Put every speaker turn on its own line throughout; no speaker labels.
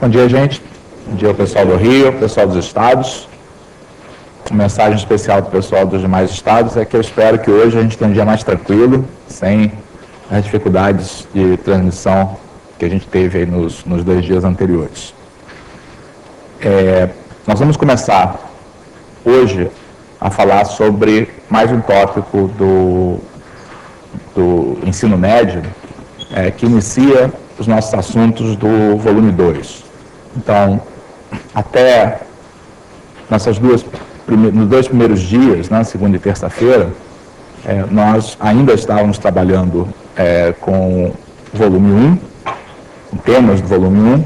Bom dia, gente. Bom dia ao pessoal do Rio, pessoal dos estados. Uma mensagem especial para o pessoal dos demais estados é que eu espero que hoje a gente tenha um dia mais tranquilo, sem as dificuldades de transmissão que a gente teve aí nos 2 dias anteriores. Nós vamos começar hoje a falar sobre mais um tópico do ensino médio, que inicia os nossos assuntos do volume 2. Então, até nos 2 primeiros dias, né, segunda e terça-feira, nós ainda estávamos trabalhando com o volume 1, com temas do volume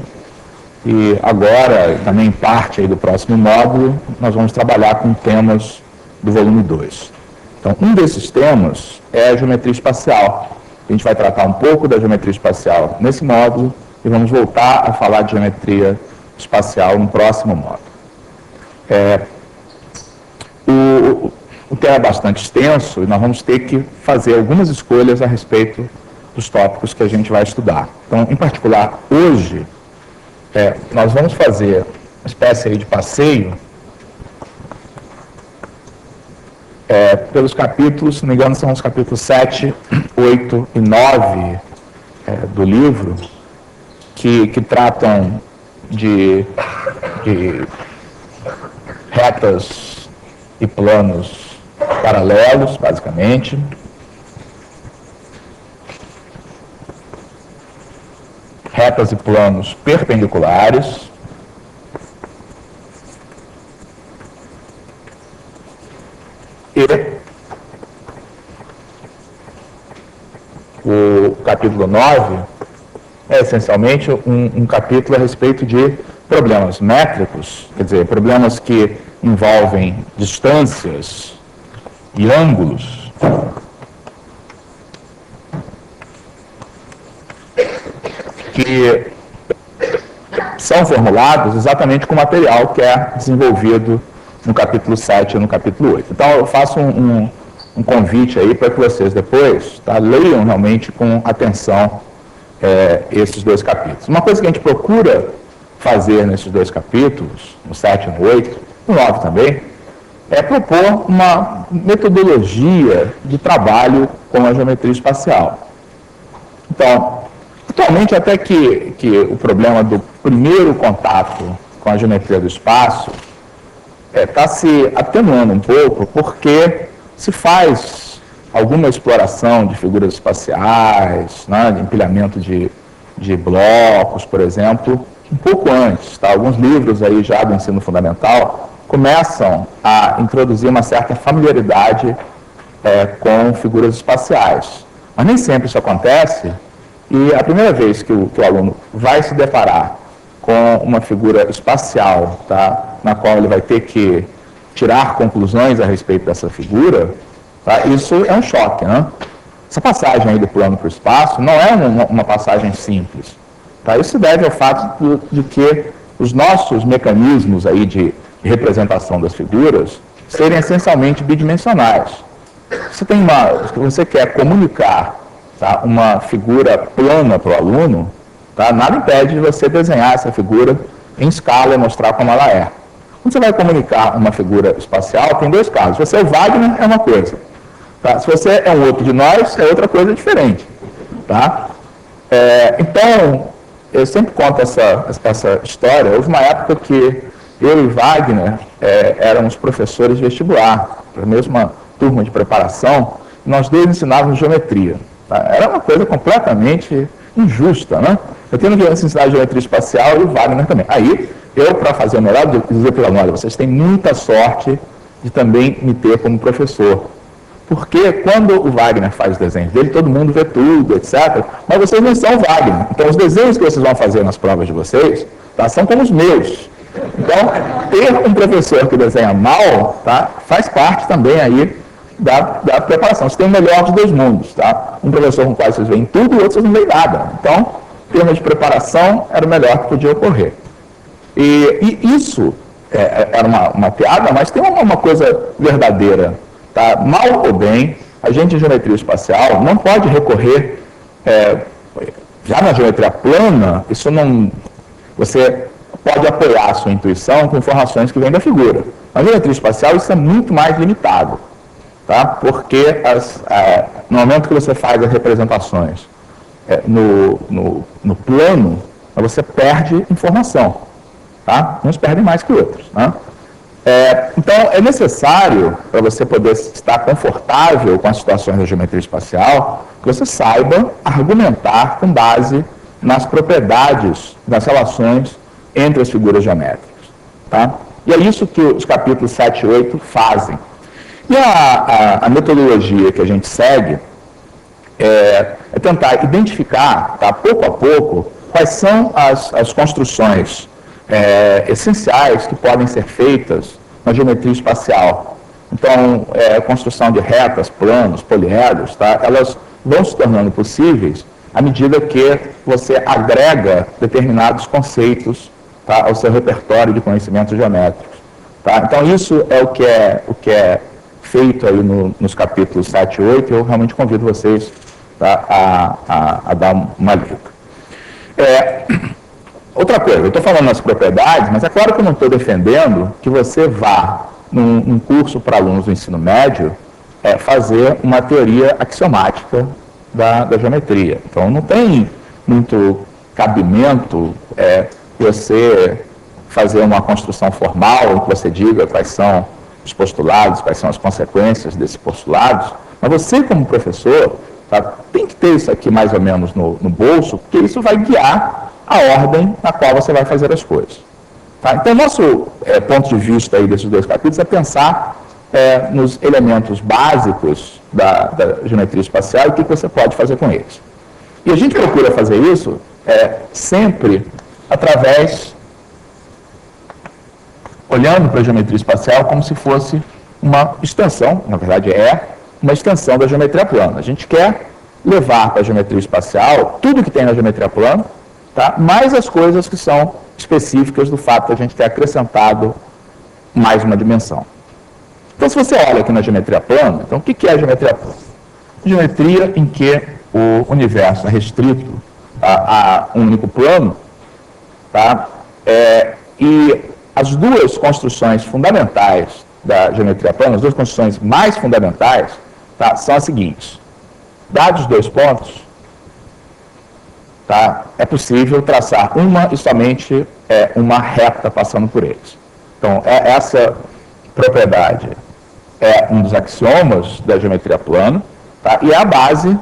1, e agora, também parte aí do próximo módulo, nós vamos trabalhar com temas do volume 2. Então, um desses temas é a geometria espacial. A gente vai tratar um pouco da geometria espacial nesse módulo e vamos voltar a falar de geometria espacial no próximo módulo. O tema é bastante extenso e nós vamos ter que fazer algumas escolhas a respeito dos tópicos que a gente vai estudar. Então, em particular, hoje, nós vamos fazer uma espécie aí de passeio pelos capítulos, se não me engano, são os capítulos 7, 8 e 9 do livro, que tratam de retas e planos paralelos, basicamente. Retas e planos perpendiculares. E o capítulo 9 é essencialmente um capítulo a respeito de problemas métricos, quer dizer, problemas que envolvem distâncias e ângulos, que são formulados exatamente com o material que é desenvolvido no capítulo 7 e no capítulo 8. Então, eu faço um convite aí para que vocês depois leiam realmente com atenção esses 2 capítulos. Uma coisa que a gente procura fazer nesses 2 capítulos, no 7 e no 8, no 9 também, é propor uma metodologia de trabalho com a geometria espacial. Então, atualmente, até que o problema do primeiro contato com a geometria do espaço está se atenuando um pouco, porque se faz alguma exploração de figuras espaciais, né, de empilhamento de blocos, por exemplo, um pouco antes. Tá? Alguns livros aí já do ensino fundamental começam a introduzir uma certa familiaridade com figuras espaciais. Mas nem sempre isso acontece, e a primeira vez que o aluno vai se deparar com uma figura espacial, tá, na qual ele vai ter que tirar conclusões a respeito dessa figura, tá, isso é um choque, né? Essa passagem aí do plano para o espaço não é uma passagem simples. Tá? Isso se deve ao fato de que os nossos mecanismos aí de representação das figuras serem essencialmente bidimensionais. Se você quer comunicar, tá, uma figura plana para o aluno, tá, nada impede de você desenhar essa figura em escala e mostrar como ela é. Quando você vai comunicar uma figura espacial, tem 2 casos. Se você é o Wagner, é uma coisa. Tá? Se você é um outro de nós, é outra coisa diferente. Tá? Então, eu sempre conto essa história. Houve uma época que eu e Wagner éramos professores de vestibular, a mesma turma de preparação, e nós 2 ensinávamos geometria. Tá? Era uma coisa completamente injusta, né? Eu tenho que ensinar geometria espacial e o Wagner também. Aí, eu, para fazer o melhor, dizer para ele, olha, vocês têm muita sorte de também me ter como professor. Porque quando o Wagner faz os desenhos dele, todo mundo vê tudo, etc. Mas vocês não são o Wagner. Então, os desenhos que vocês vão fazer nas provas de vocês, tá, são como os meus. Então, ter um professor que desenha mal, tá, faz parte também aí da preparação. Você tem o melhor dos 2 mundos. Tá? Um professor com o qual vocês veem tudo e outro vocês não veem nada. Então, em termos de preparação, era o melhor que podia ocorrer. E isso era uma piada, mas tem uma coisa verdadeira. Tá? Mal ou bem, a gente em geometria espacial não pode recorrer, já na geometria plana, isso não Você pode apoiar a sua intuição com informações que vêm da figura. Na geometria espacial isso é muito mais limitado, tá? Porque no momento que você faz as representações no plano, você perde informação, tá? Uns perdem mais que outros, né? Então, é necessário, para você poder estar confortável com as situações da geometria espacial, que você saiba argumentar com base nas propriedades das relações entre as figuras geométricas. Tá? E é isso que os capítulos 7 e 8 fazem. E a metodologia que a gente segue é tentar identificar, tá, pouco a pouco, quais são as construções essenciais que podem ser feitas na geometria espacial. Então, a construção de retas, planos, poliedros, tá, elas vão se tornando possíveis à medida que você agrega determinados conceitos, tá, ao seu repertório de conhecimentos geométricos. Tá? Então, isso é o que é feito aí nos capítulos 7 e 8, e eu realmente convido vocês, tá, a dar uma lida. Outra coisa, eu estou falando nas propriedades, mas é claro que eu não estou defendendo que você vá, num curso para alunos do ensino médio, fazer uma teoria axiomática da geometria. Então, não tem muito cabimento você fazer uma construção formal em que você diga quais são os postulados, quais são as consequências desses postulados, mas você, como professor, tá, tem que ter isso aqui mais ou menos no bolso, porque isso vai guiar a ordem na qual você vai fazer as coisas. Tá? Então, nosso ponto de vista aí desses dois capítulos é pensar nos elementos básicos da geometria espacial e o que você pode fazer com eles. E a gente procura fazer isso sempre através, olhando para a geometria espacial como se fosse uma extensão, na verdade uma extensão da geometria plana. A gente quer levar para a geometria espacial tudo que tem na geometria plana, tá? Mais as coisas que são específicas do fato de a gente ter acrescentado mais uma dimensão. Então, se você olha aqui na geometria plana, então o que é a geometria plana? Geometria em que o universo é restrito a um único plano, tá? E as duas construções fundamentais da geometria plana, as duas construções mais fundamentais, tá, são as seguintes. Dados dois pontos, tá, é possível traçar uma e somente uma reta passando por eles. Então, essa propriedade é um dos axiomas da geometria plana, tá, e é a base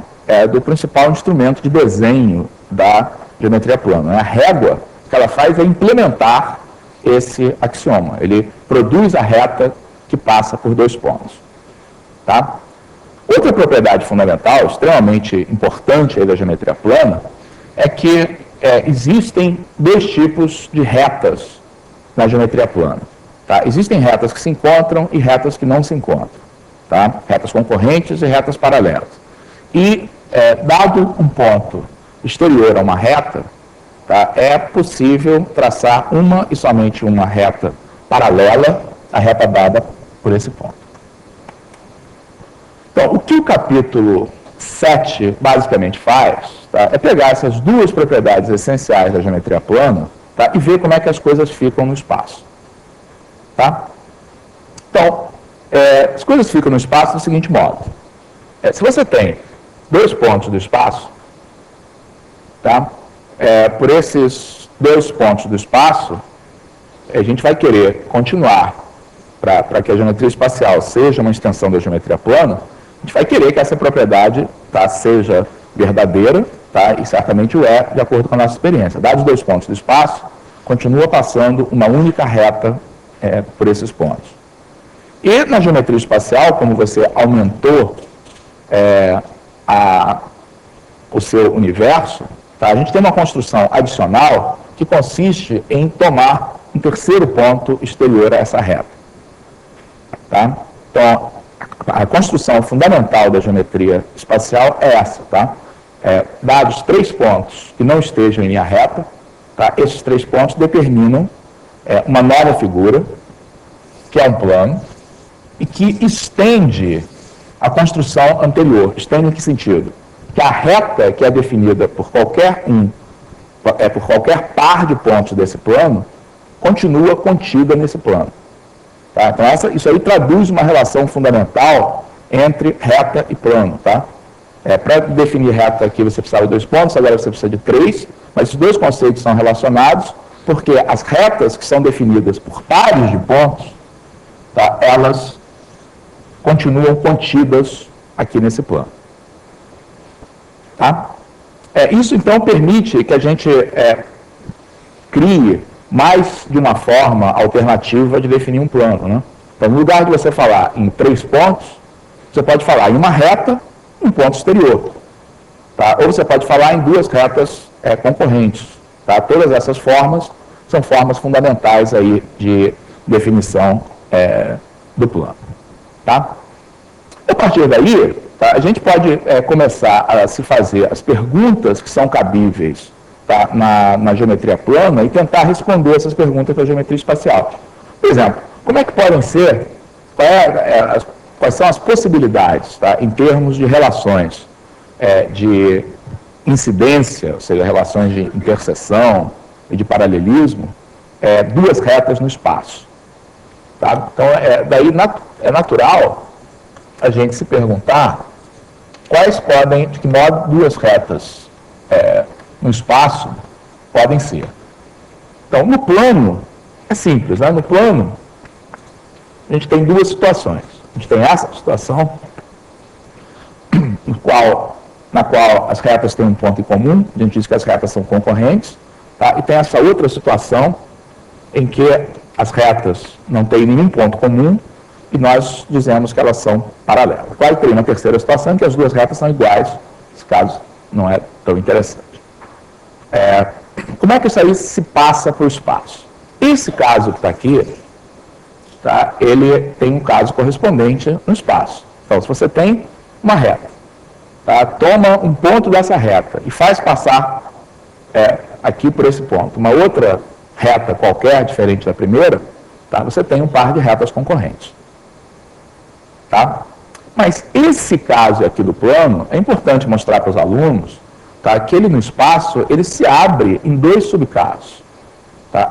do principal instrumento de desenho da geometria plana. A régua que ela faz é implementar esse axioma. Ele produz a reta que passa por dois pontos. Tá? Outra propriedade fundamental, extremamente importante aí da geometria plana, é que existem dois tipos de retas na geometria plana. Tá? Existem retas que se encontram e retas que não se encontram. Tá? Retas concorrentes e retas paralelas. E, dado um ponto exterior a uma reta, tá, é possível traçar uma e somente uma reta paralela à reta dada por esse ponto. Então, o que o capítulo 7 basicamente faz, tá, é pegar essas duas propriedades essenciais da geometria plana, tá, e ver como é que as coisas ficam no espaço. Tá? Então, as coisas ficam no espaço do seguinte modo. Se você tem dois pontos do espaço, tá, por esses dois pontos do espaço, a gente vai querer continuar, para que a geometria espacial seja uma extensão da geometria plana, a gente vai querer que essa propriedade, tá, seja verdadeira, tá, e certamente o é, de acordo com a nossa experiência. Dados os dois pontos do espaço, continua passando uma única reta por esses pontos. E na geometria espacial, como você aumentou o seu universo, tá, a gente tem uma construção adicional que consiste em tomar um terceiro ponto exterior a essa reta. Tá? Então, a construção fundamental da geometria espacial é essa. Tá? Dados três pontos que não estejam em linha reta, tá, esses três pontos determinam uma nova figura, que é um plano, e que estende a construção anterior. Estende em que sentido? Que a reta que é definida por qualquer um por qualquer par de pontos desse plano, continua contida nesse plano. Tá? Então, isso aí traduz uma relação fundamental entre reta e plano. Tá? Para definir reta aqui você precisava de 2 pontos, agora você precisa de 3, mas esses dois conceitos são relacionados porque as retas que são definidas por pares de pontos, tá, elas continuam contidas aqui nesse plano. Tá? Isso, então, permite que a gente crie mais de uma forma alternativa de definir um plano. Né? Então, no lugar de você falar em 3 pontos, você pode falar em uma reta e um ponto exterior. Tá? Ou você pode falar em 2 retas concorrentes. Tá? Todas essas formas são formas fundamentais aí de definição do plano. Tá? A partir daí, tá, a gente pode começar a se fazer as perguntas que são cabíveis, tá, na geometria plana e tentar responder essas perguntas da geometria espacial. Por exemplo, como é que podem ser, quais são as possibilidades, tá, em termos de relações de incidência, ou seja, relações de interseção e de paralelismo, 2 retas no espaço. Tá? Então, daí é natural a gente se perguntar de que modo 2 retas no espaço podem ser. Então, no plano, é simples, né? No plano, a gente tem 2 situações. A gente tem essa situação, na qual as retas têm um ponto em comum, a gente diz que as retas são concorrentes, tá? E tem essa outra situação em que as retas não têm nenhum ponto comum e nós dizemos que elas são paralelas. Claro que tem uma terceira situação em que as 2 retas são iguais, esse caso não é tão interessante. Como é que isso aí se passa para o espaço? Esse caso que está aqui, tá, ele tem um caso correspondente no espaço. Então, se você tem uma reta, tá, toma um ponto dessa reta e faz passar aqui por esse ponto uma outra reta qualquer, diferente da primeira, tá, você tem um par de retas concorrentes. Tá? Mas esse caso aqui do plano, é importante mostrar para os alunos, tá, que ele no espaço, ele se abre em 2 subcasos. Tá?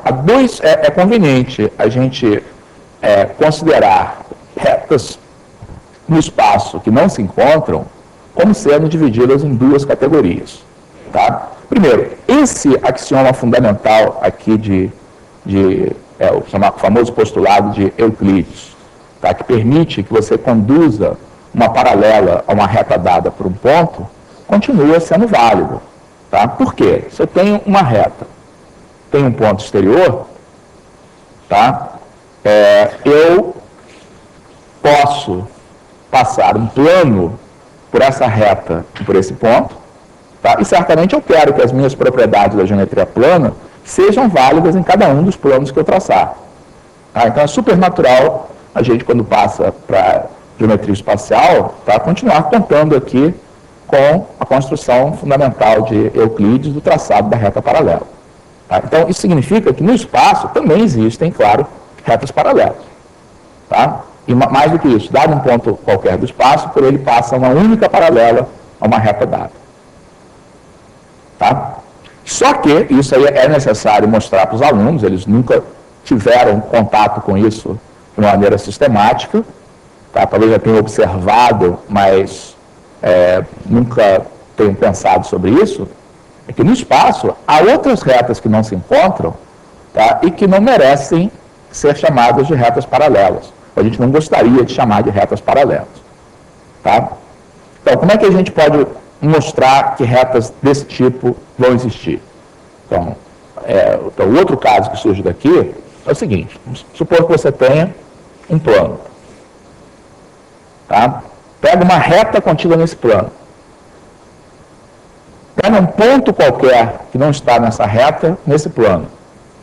É conveniente a gente considerar retas no espaço que não se encontram como sendo divididas em 2 categorias. Tá? Primeiro, esse axioma fundamental aqui o famoso postulado de Euclides, tá, que permite que você conduza uma paralela a uma reta dada por um ponto, continua sendo válido. Tá? Por quê? Se eu tenho uma reta, tem um ponto exterior, tá? Eu posso passar um plano por essa reta e por esse ponto, tá? E certamente eu quero que as minhas propriedades da geometria plana sejam válidas em cada um dos planos que eu traçar. Tá? Então é super natural a gente, quando passa para geometria espacial, tá, continuar contando aqui com a construção fundamental de Euclides do traçado da reta paralela. Tá? Então, isso significa que no espaço também existem, claro, retas paralelas. Tá? E mais do que isso, dado um ponto qualquer do espaço, por ele passa uma única paralela a uma reta dada. Tá? Só que isso aí é necessário mostrar para os alunos, eles nunca tiveram contato com isso de uma maneira sistemática, tá? Talvez já tenham observado, mas nunca tenham pensado sobre isso, é que no espaço há outras retas que não se encontram, tá? E que não merecem ser chamadas de retas paralelas. A gente não gostaria de chamar de retas paralelas. Tá? Então, como é que a gente pode mostrar que retas desse tipo vão existir? Então, o outro caso que surge daqui é o seguinte: vamos supor que você tenha um plano. Tá? Pega uma reta contida nesse plano. Pega um ponto qualquer que não está nessa reta, nesse plano.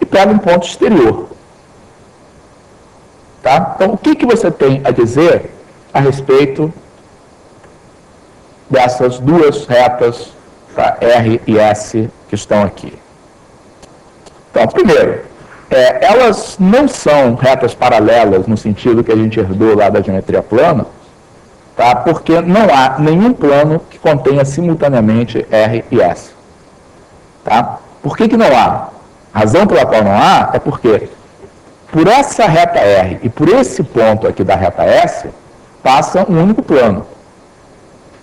E pega um ponto exterior. Tá? Então, o que você tem a dizer a respeito dessas 2 retas, tá, R e S, que estão aqui? Então, primeiro, elas não são retas paralelas no sentido que a gente herdou lá da geometria plana, tá? Porque não há nenhum plano que contenha simultaneamente R e S. Tá? Por que não há? A razão pela qual não há é porque por essa reta R e por esse ponto aqui da reta S, passa um único plano.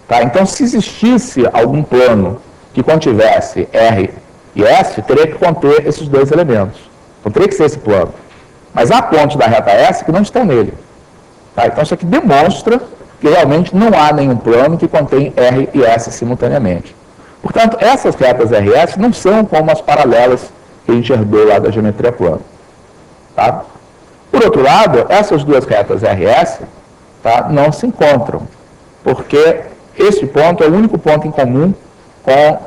Tá? Então, se existisse algum plano que contivesse R e S, teria que conter esses dois elementos. Então, teria que ser esse plano. Mas há pontos da reta S que não estão nele. Tá? Então, isso aqui demonstra que realmente não há nenhum plano que contém R e S simultaneamente. Portanto, essas retas R e S não são como as paralelas que a gente herdou lá da geometria plana. Tá? Por outro lado, essas duas retas R e S, tá, não se encontram, porque esse ponto é o único ponto em comum com,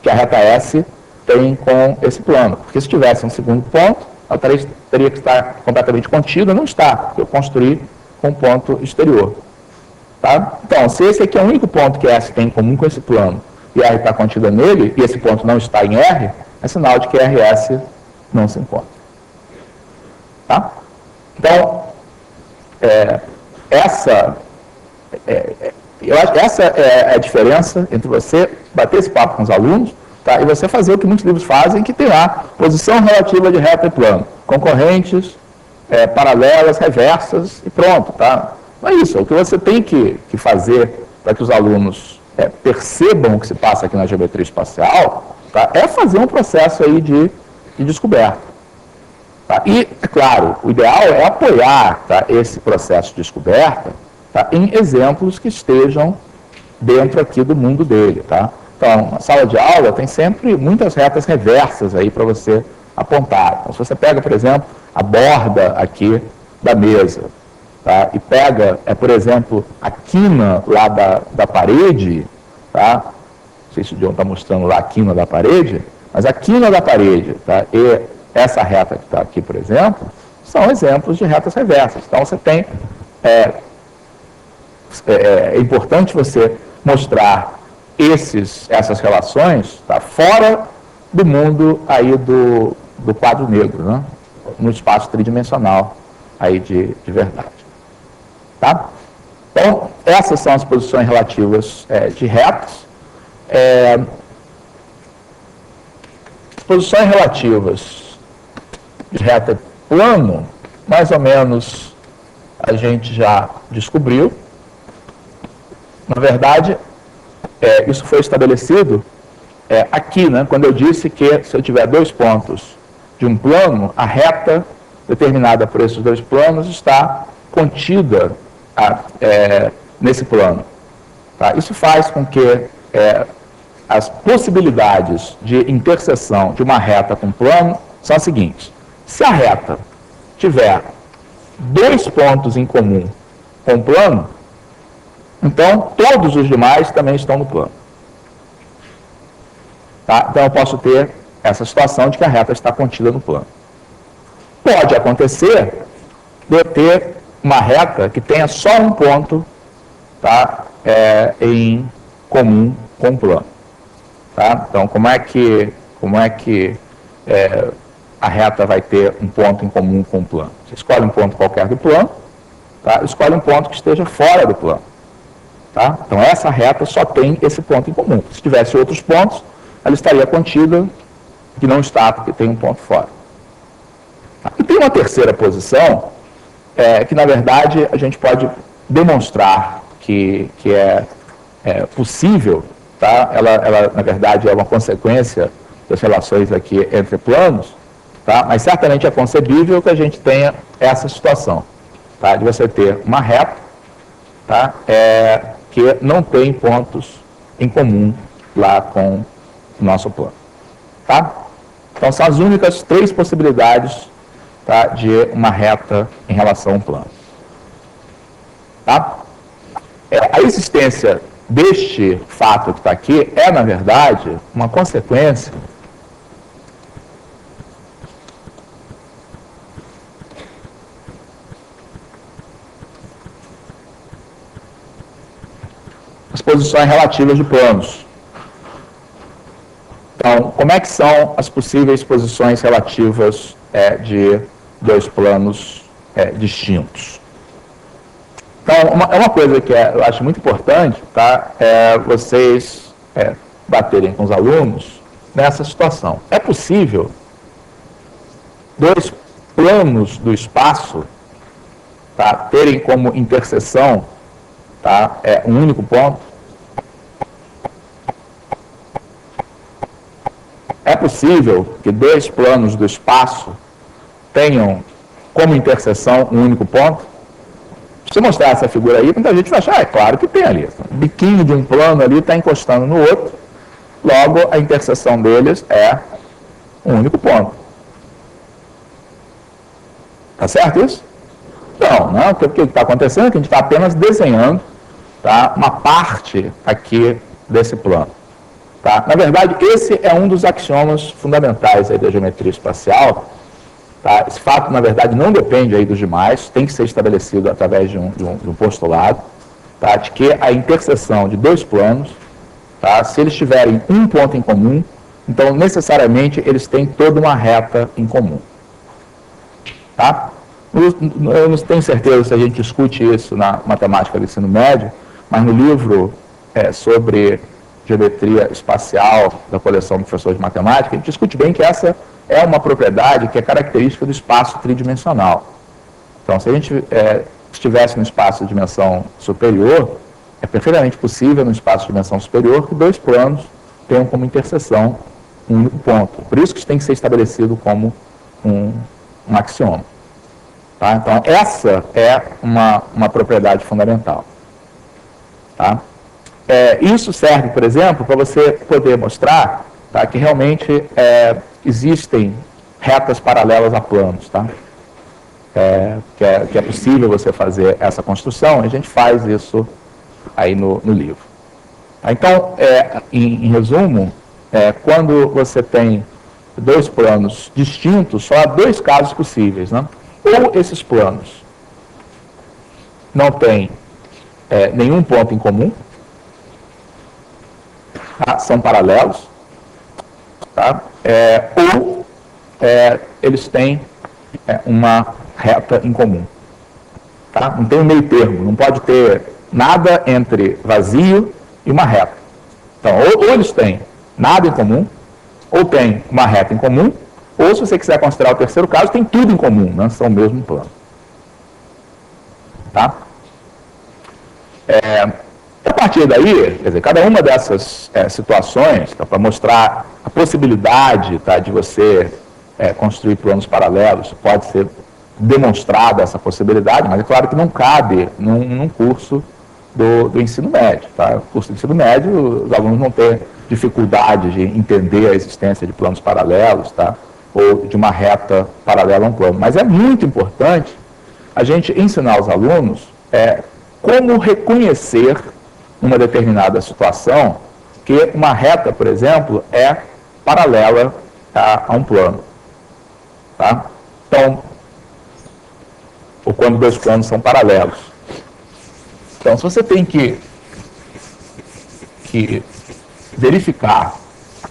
que a reta S tem com esse plano. Porque se tivesse um segundo ponto, ela teria que estar completamente contida, não está, porque eu construí com um ponto exterior. Tá? Então, se esse aqui é o único ponto que S tem em comum com esse plano, e R está contida nele, e esse ponto não está em R, é sinal de que R e S não se encontram. Tá? Então, eu acho que essa é a diferença entre você bater esse papo com os alunos, tá, e você fazer o que muitos livros fazem, que tem lá posição relativa de reta e plano, concorrentes, paralelas, reversas e pronto. Tá? Não é isso. O que você tem que fazer para que os alunos percebam o que se passa aqui na geometria espacial, tá, é fazer um processo aí de descoberta. Tá? E, é claro, o ideal é apoiar, tá, esse processo de descoberta, tá, em exemplos que estejam dentro aqui do mundo dele. Tá? Então, a sala de aula tem sempre muitas retas reversas aí para você apontar. Então, se você pega, por exemplo, a borda aqui da mesa, tá, e pega, por exemplo, a quina lá da parede, tá? Não sei se o John está mostrando lá a quina da parede, mas a quina da parede, tá, e essa reta que está aqui, por exemplo, são exemplos de retas reversas. Então, você tem... É importante você mostrar essas relações, tá, fora do mundo aí do quadro negro, né, no espaço tridimensional aí de verdade. Tá? Então, essas são as posições relativas de retas. Posições relativas de reta e plano, mais ou menos a gente já descobriu. Na verdade, isso foi estabelecido aqui, né, quando eu disse que se eu tiver dois pontos de um plano, a reta determinada por esses dois planos está contida nesse plano. Tá? Isso faz com que as possibilidades de interseção de uma reta com plano são as seguintes. Se a reta tiver dois pontos em comum com o plano, então todos os demais também estão no plano. Tá? Então eu posso ter essa situação de que a reta está contida no plano. Pode acontecer de eu ter uma reta que tenha só um ponto, tá, em comum com o plano. Tá? Então, como é que a reta vai ter um ponto em comum com o plano? Você escolhe um ponto qualquer do plano, tá? Escolhe um ponto que esteja fora do plano. Tá? Então, essa reta só tem esse ponto em comum. Se tivesse outros pontos, ela estaria contida, que não está, porque tem um ponto fora. Tá? E tem uma terceira posição, que, na verdade, a gente pode demonstrar que é possível. Tá? Ela, na verdade, é uma consequência das relações aqui entre planos, tá? Mas certamente é concebível que a gente tenha essa situação, tá? De você ter uma reta, tá? Que não tem pontos em comum lá com o nosso plano. Tá? Então, são as únicas três possibilidades, tá, de uma reta em relação a um plano. Tá? A existência deste fato que está aqui na verdade, uma consequência das posições relativas de planos. Então, como é que são as possíveis posições relativas de dois planos distintos? Então, uma coisa que eu acho muito importante, tá, é vocês baterem com os alunos nessa situação. É possível dois planos do espaço, tá, terem como interseção, tá, um único ponto? É possível que dois planos do espaço tenham como interseção um único ponto? Se eu mostrar essa figura aí, muita gente vai achar, é claro que tem ali. O biquinho de um plano ali está encostando no outro, logo a interseção deles é um único ponto. Tá certo isso? Não. O que está acontecendo é que a gente está apenas desenhando, tá, uma parte aqui desse plano. Tá? Na verdade, esse é um dos axiomas fundamentais aí da geometria espacial. Tá? Esse fato, na verdade, não depende aí dos demais, tem que ser estabelecido através de um postulado, tá? De que a interseção de dois planos, tá? Se eles tiverem um ponto em comum, então necessariamente eles têm toda uma reta em comum. Tá? Eu não tenho certeza se a gente discute isso na matemática do ensino médio, mas no livro sobre geometria espacial da coleção do professor de matemática, a gente discute bem que essa é uma propriedade que é característica do espaço tridimensional. Então, se a gente estivesse no espaço de dimensão superior, é perfeitamente possível no espaço de dimensão superior que dois planos tenham como interseção um único ponto. Por isso que isso tem que ser estabelecido como um axioma. Tá? Então, essa é uma propriedade fundamental. Tá? Isso serve, por exemplo, para você poder mostrar, tá, que realmente existem retas paralelas a planos, tá? Que é possível você fazer essa construção, a gente faz isso aí no livro. Então, em resumo, quando você tem dois planos distintos, só há dois casos possíveis, né? Ou esses planos não têm nenhum ponto em comum, tá? São paralelos, tá? Ou eles têm uma reta em comum. Tá? Não tem um meio termo, não pode ter nada entre vazio e uma reta. Então, ou eles têm nada em comum, ou tem uma reta em comum, ou se você quiser considerar o terceiro caso, tem tudo em comum, né? São o mesmo plano. Tá? A partir daí, quer dizer, cada uma dessas situações, tá, para mostrar a possibilidade, tá, de você construir planos paralelos, pode ser demonstrada essa possibilidade, mas é claro que não cabe num curso do ensino médio. Tá? No curso do ensino médio, os alunos vão ter dificuldade de entender a existência de planos paralelos, tá? Ou de uma reta paralela a um plano. Mas é muito importante a gente ensinar os alunos como reconhecer uma determinada situação que uma reta, por exemplo, é paralela a um plano. Tá? Então, ou quando dois planos são paralelos. Então, se você tem que verificar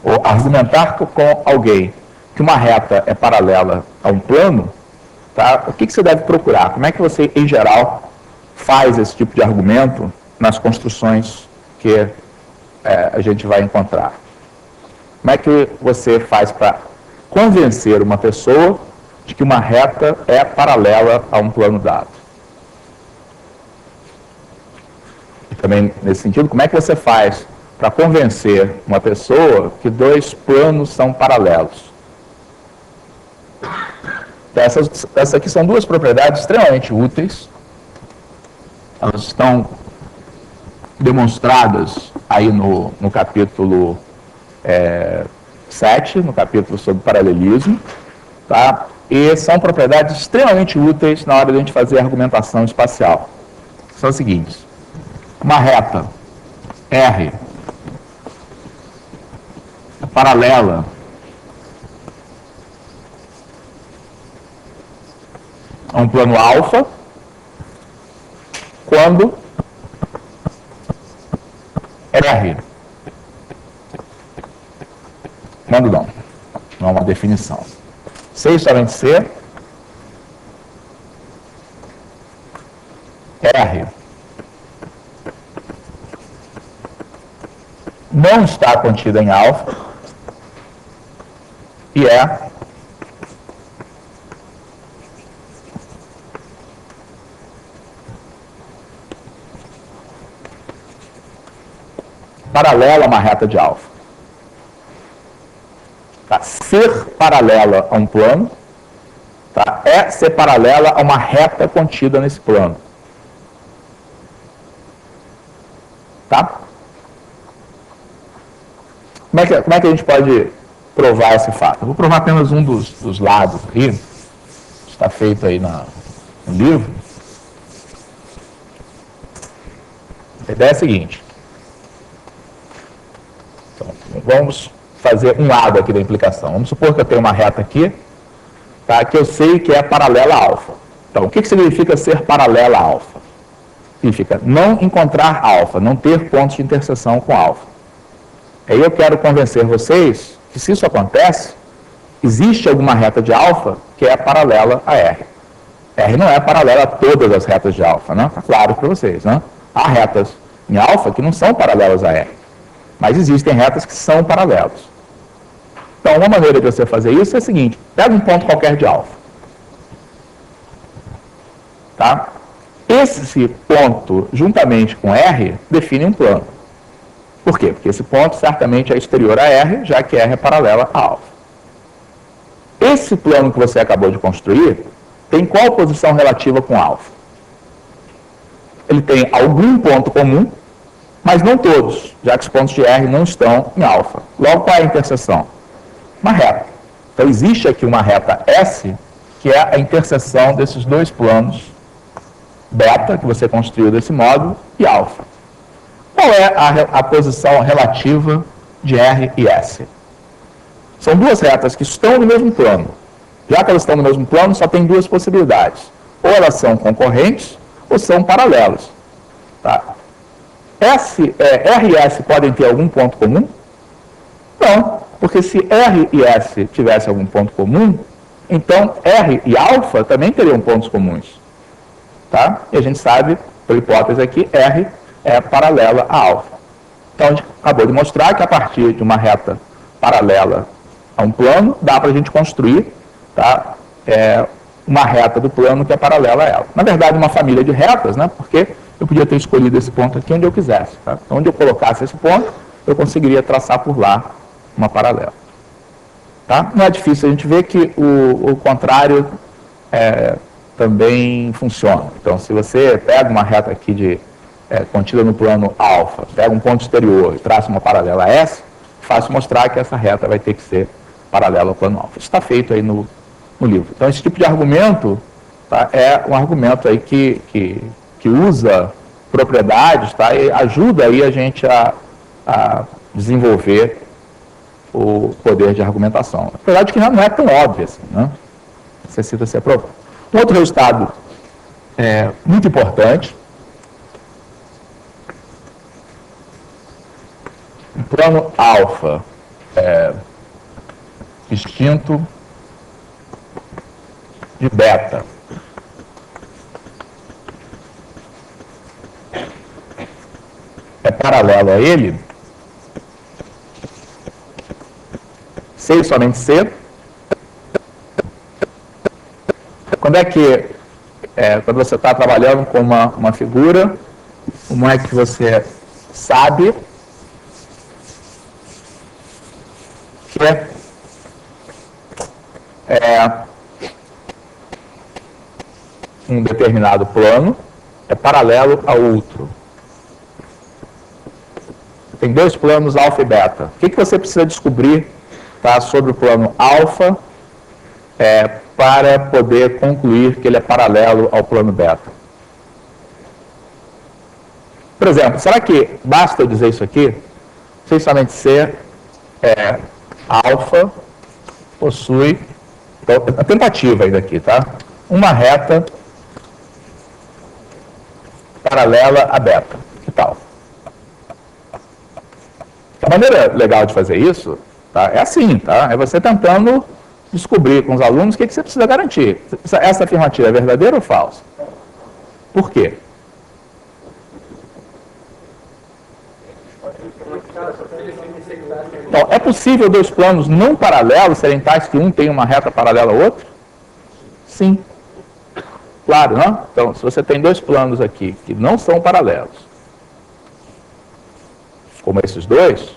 ou argumentar com alguém que uma reta é paralela a um plano, tá? O que você deve procurar? Como é que você, em geral, faz esse tipo de argumento nas construções que a gente vai encontrar? Como é que você faz para convencer uma pessoa de que uma reta é paralela a um plano dado? E também, nesse sentido, como é que você faz para convencer uma pessoa que dois planos são paralelos? Então, essas aqui são duas propriedades extremamente úteis. Elas estão demonstradas aí no capítulo 7, no capítulo sobre paralelismo, tá? E são propriedades extremamente úteis na hora de a gente fazer argumentação espacial. São as seguintes: uma reta R é paralela a um plano alfa quando R, quando não é uma definição, C somente C, R não está contida em alfa e é paralela a uma reta de alfa. Tá? Ser paralela a um plano, tá? É ser paralela a uma reta contida nesse plano. Tá? Como é que a gente pode provar esse fato? Eu vou provar apenas um dos lados aqui. Está feito aí no livro. A ideia é a seguinte. Então, vamos fazer um lado aqui da implicação. Vamos supor que eu tenho uma reta aqui, tá, que eu sei que é paralela a alfa. Então, o que significa ser paralela a alfa? Significa não encontrar alfa, não ter pontos de interseção com alfa. Aí eu quero convencer vocês que, se isso acontece, existe alguma reta de alfa que é paralela a R. R não é paralela a todas as retas de alfa, né? Está claro para vocês, né? Há retas em alfa que não são paralelas a R, mas existem retas que são paralelas. Então, uma maneira de você fazer isso é a seguinte: pega um ponto qualquer de alfa. Tá? Esse ponto, juntamente com R, define um plano. Por quê? Porque esse ponto certamente é exterior a R, já que R é paralela a alfa. Esse plano que você acabou de construir tem qual posição relativa com alfa? Ele tem algum ponto comum, mas não todos, já que os pontos de R não estão em alfa. Logo, qual é a interseção? Uma reta. Então, existe aqui uma reta S, que é a interseção desses dois planos, beta, que você construiu desse modo, e alfa. Qual é a posição relativa de R e S? São duas retas que estão no mesmo plano. Já que elas estão no mesmo plano, só tem duas possibilidades. Ou elas são concorrentes, ou são paralelas. Tá? R e S podem ter algum ponto comum? Não, porque se R e S tivessem algum ponto comum, então R e alfa também teriam pontos comuns. Tá? E a gente sabe, por hipótese aqui, R é paralela a alfa. Então, a gente acabou de mostrar que a partir de uma reta paralela a um plano, dá para a gente construir, tá, uma reta do plano que é paralela a ela. Na verdade, uma família de retas, né, porque eu podia ter escolhido esse ponto aqui onde eu quisesse. Tá? Então, onde eu colocasse esse ponto, eu conseguiria traçar por lá uma paralela. Tá? Não é difícil a gente ver que o contrário também funciona. Então, se você pega uma reta aqui contida no plano alfa, pega um ponto exterior e traça uma paralela a S, fácil mostrar que essa reta vai ter que ser paralela ao plano alfa. Isso está feito aí no livro. Então, esse tipo de argumento, tá, é um argumento aí que usa propriedades, tá, e ajuda aí a gente a desenvolver o poder de argumentação. Apesar de que não é tão óbvio assim, né? Necessita ser provado. Um outro resultado muito importante, o plano alfa distinto de beta. É paralelo a ele, C e somente C. Quando é que, quando você está trabalhando com uma figura, como é que você sabe que um determinado plano é paralelo a outro? Tem dois planos, alfa e beta. O que você precisa descobrir, tá, sobre o plano alfa para poder concluir que ele é paralelo ao plano beta? Por exemplo, será que basta eu dizer isso aqui? Se somente C alfa possui, então, a tentativa ainda aqui, tá? Uma reta paralela a beta. Que tal? A maneira legal de fazer isso, tá, é assim, tá? É você tentando descobrir com os alunos o que você precisa garantir. Essa afirmativa é verdadeira ou falsa? Por quê? Então, é possível dois planos não paralelos serem tais que um tem uma reta paralela ao outro? Sim. Claro, não? Então, se você tem dois planos aqui que não são paralelos, como esses dois,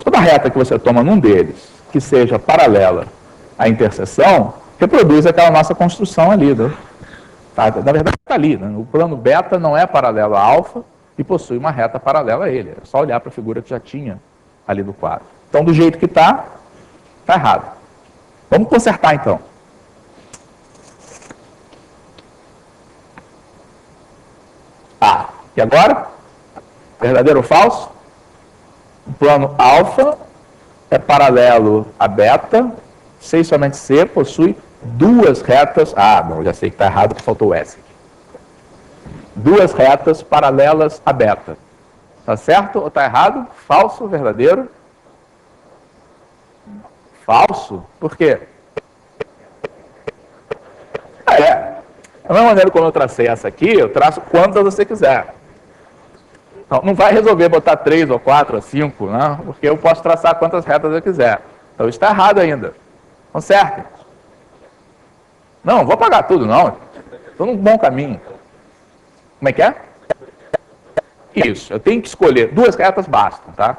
toda reta que você toma num deles, que seja paralela à interseção, reproduz aquela nossa construção ali. Né? Tá? Na verdade, está ali. Né? O plano beta não é paralelo a alfa e possui uma reta paralela a ele. É só olhar para a figura que já tinha ali do quadro. Então, do jeito que está errado. Vamos consertar, então. E agora? Verdadeiro ou falso? O plano alfa é paralelo a beta, C e somente C possui duas retas... bom, já sei que está errado porque faltou o S. Duas retas paralelas a beta. Está certo ou está errado? Falso, verdadeiro? Falso? Por quê? Da mesma maneira como eu tracei essa aqui, eu traço quantas você quiser. Então, não vai resolver botar 3 ou 4 ou 5, né? Porque eu posso traçar quantas retas eu quiser. Então, isso está errado ainda. Conserte. Não, vou apagar tudo, não. Estou num bom caminho. Como é que é? Isso, eu tenho que escolher. Duas retas bastam, tá?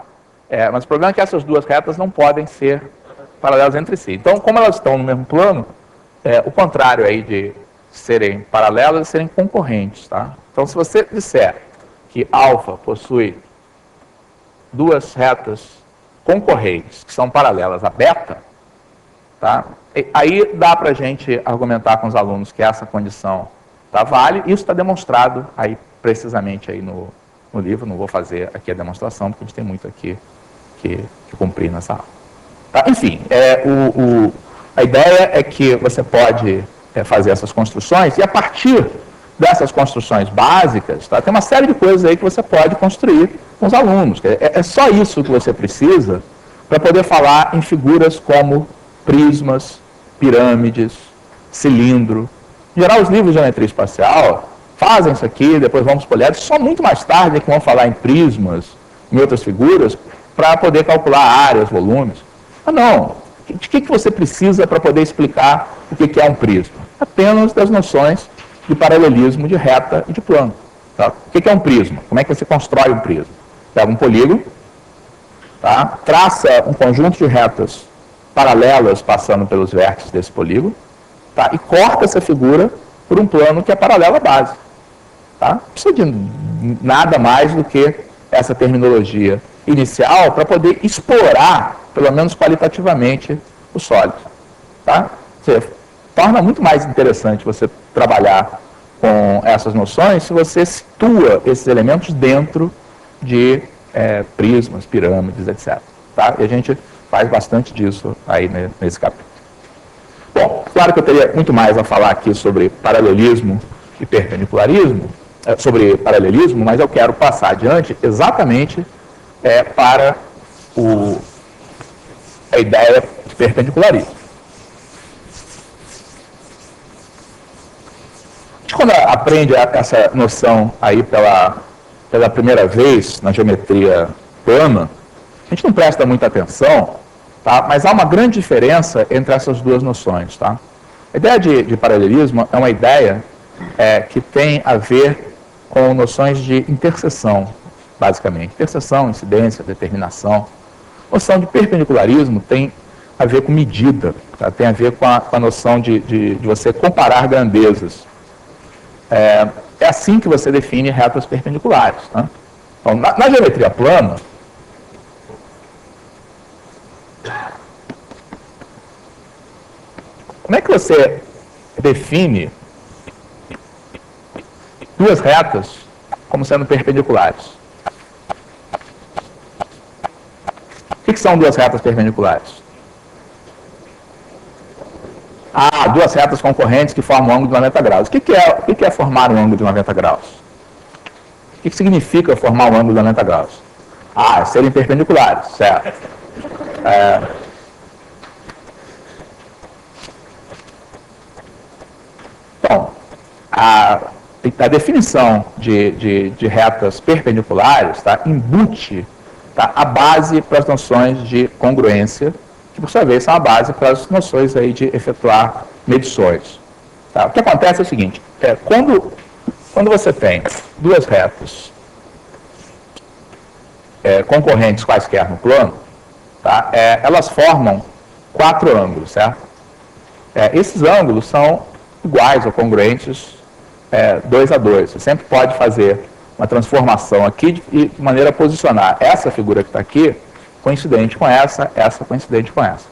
Mas o problema é que essas duas retas não podem ser paralelas entre si. Então, como elas estão no mesmo plano, o contrário aí de serem paralelas é serem concorrentes, tá? Então, se você disser que alfa possui duas retas concorrentes que são paralelas a beta, tá? Aí dá para a gente argumentar com os alunos que essa condição vale. Isso está demonstrado aí precisamente aí no livro. Não vou fazer aqui a demonstração porque a gente tem muito aqui que cumprir nessa aula. Tá? Enfim, a ideia é que você pode fazer essas construções e a partir dessas construções básicas, tá? Tem uma série de coisas aí que você pode construir com os alunos. É só isso que você precisa para poder falar em figuras como prismas, pirâmides, cilindro. Em geral, os livros de geometria espacial fazem isso aqui, depois vamos poliédrico, só muito mais tarde é que vão falar em prismas, em outras figuras, para poder calcular áreas, volumes. Não. De que você precisa para poder explicar o que é um prisma? Apenas das noções de paralelismo, de reta e de plano. Tá? O que é um prisma? Como é que você constrói um prisma? Pega um polígono, tá? Traça um conjunto de retas paralelas passando pelos vértices desse polígono, tá? E corta essa figura por um plano que é paralelo à base. Tá? Não precisa de nada mais do que essa terminologia inicial para poder explorar, pelo menos qualitativamente, o sólido. Tá? Torna muito mais interessante você trabalhar com essas noções se você situa esses elementos dentro de prismas, pirâmides, etc. Tá? E a gente faz bastante disso aí nesse capítulo. Bom, claro que eu teria muito mais a falar aqui sobre paralelismo e perpendicularismo, sobre paralelismo, mas eu quero passar adiante exatamente para a ideia de perpendicularismo. A gente, quando aprende essa noção aí pela primeira vez na geometria plana, a gente não presta muita atenção, tá? Mas há uma grande diferença entre essas duas noções. Tá? A ideia de paralelismo é uma ideia que tem a ver com noções de interseção, basicamente. Interseção, incidência, determinação. A noção de perpendicularismo tem a ver com medida, tá? Tem a ver com a noção de você comparar grandezas. É assim que você define retas perpendiculares. Tá? Então, na geometria plana, como é que você define duas retas como sendo perpendiculares? O que são duas retas perpendiculares? Duas retas concorrentes que formam um ângulo de 90 graus. O que é formar um ângulo de 90 graus? O que significa formar um ângulo de 90 graus? Serem perpendiculares, certo. Então, a definição de retas perpendiculares, tá, embute tá, a base para as noções de congruência, que por sua vez são a base para as noções aí de efetuar medições. Tá? O que acontece é o seguinte, quando você tem duas retas concorrentes quaisquer no plano, tá, elas formam 4 ângulos, certo? Esses ângulos são iguais ou congruentes 2 a 2. Você sempre pode fazer uma transformação aqui de maneira a posicionar essa figura que está aqui coincidente com essa coincidente com essa.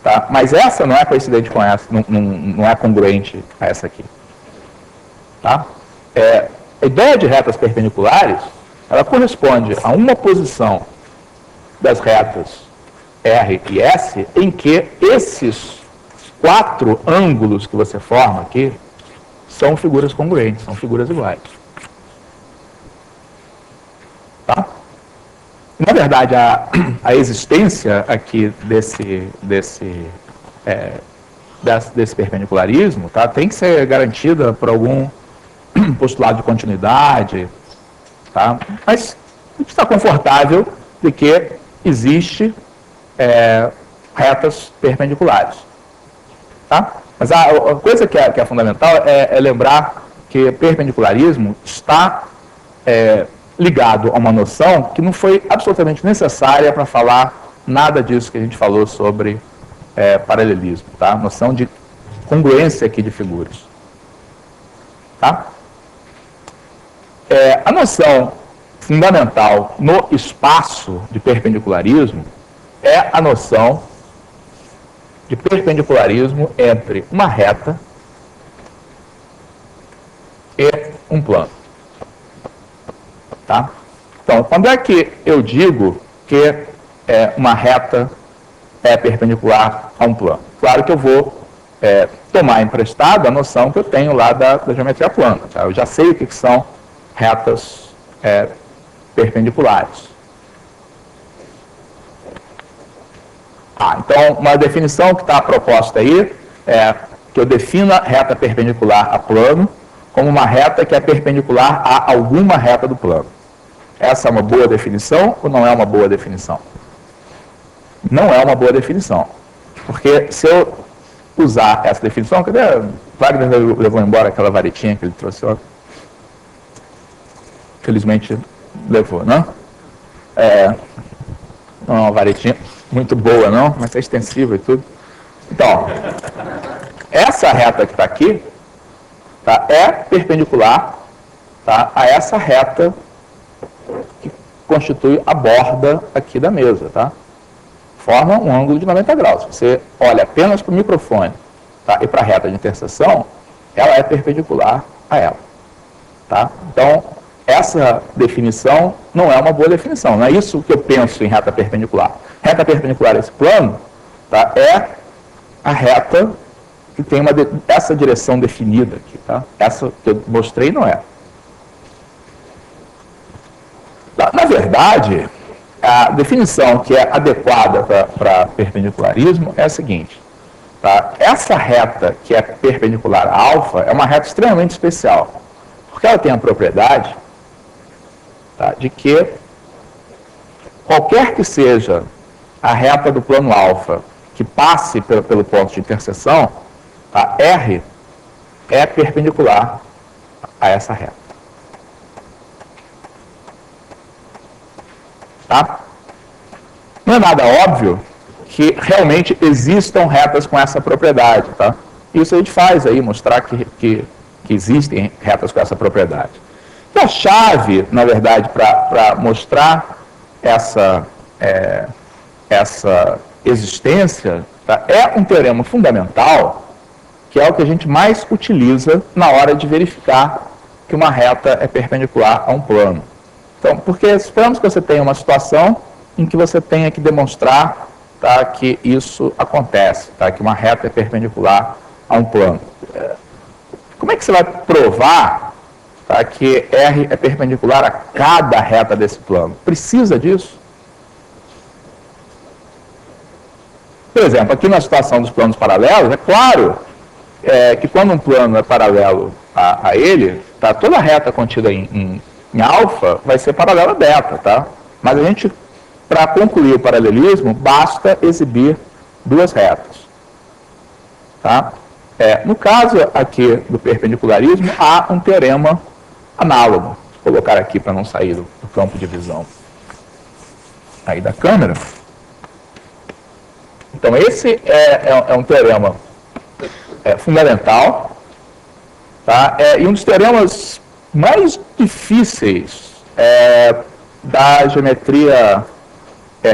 Tá? Mas essa não é coincidente com essa, não é congruente a essa aqui. Tá? A ideia de retas perpendiculares, ela corresponde a uma posição das retas R e S em que esses 4 ângulos que você forma aqui são figuras congruentes, são figuras iguais. Tá? Na verdade, a existência aqui desse perpendicularismo, tá, tem que ser garantida por algum postulado de continuidade, tá? Mas a gente está confortável de que existe retas perpendiculares. Tá? Mas a coisa que é fundamental é lembrar que perpendicularismo está ligado a uma noção que não foi absolutamente necessária para falar nada disso que a gente falou sobre paralelismo, tá? Noção de congruência aqui de figuras. Tá? A noção fundamental no espaço de perpendicularismo é a noção de perpendicularismo entre uma reta e um plano. Tá? Então, quando é que eu digo que uma reta é perpendicular a um plano? Claro que eu vou tomar emprestado a noção que eu tenho lá da geometria plana. Tá? Eu já sei o que são retas perpendiculares. Então, uma definição que está proposta aí é que eu defina reta perpendicular a plano como uma reta que é perpendicular a alguma reta do plano. Essa é uma boa definição ou não é uma boa definição? Não é uma boa definição. Porque se eu usar essa definição, cadê? Wagner levou embora aquela varetinha que ele trouxe, ó. Felizmente levou, não? Não é uma varetinha muito boa, não, mas é extensiva e tudo. Então, essa reta que está aqui, tá, é perpendicular, tá, a essa reta que constitui a borda aqui da mesa, tá? Forma um ângulo de 90 graus. Você olha apenas para o microfone, tá, e para a reta de interseção, ela é perpendicular a ela. Tá? Então, essa definição não é uma boa definição. Não é isso que eu penso em reta perpendicular. Reta perpendicular a esse plano, tá, é a reta que tem essa direção definida aqui. Tá? Essa que eu mostrei não é. Na verdade, a definição que é adequada para perpendicularismo é a seguinte. Tá? Essa reta que é perpendicular a alfa é uma reta extremamente especial. Porque ela tem a propriedade, tá, de que qualquer que seja a reta do plano alfa que passe pelo ponto de interseção, tá, R é perpendicular a essa reta. Tá? Não é nada óbvio que realmente existam retas com essa propriedade. Tá? Isso a gente faz aí, mostrar que existem retas com essa propriedade. E a chave, na verdade, para mostrar essa existência, tá, é um teorema fundamental, que é o que a gente mais utiliza na hora de verificar que uma reta é perpendicular a um plano. Então, porque suponhamos que você tenha uma situação em que você tenha que demonstrar, tá, que isso acontece, tá, que uma reta é perpendicular a um plano. Como é que você vai provar, tá, que R é perpendicular a cada reta desse plano? Precisa disso? Por exemplo, aqui na situação dos planos paralelos, é claro que quando um plano é paralelo a ele, tá, toda reta contida em alfa vai ser paralela a beta, tá? Mas a gente, para concluir o paralelismo, basta exibir duas retas. Tá? No caso aqui do perpendicularismo, há um teorema análogo. Vou colocar aqui para não sair do campo de visão aí da câmera. Então, esse é um teorema fundamental, tá? E um dos teoremas mais difíceis da geometria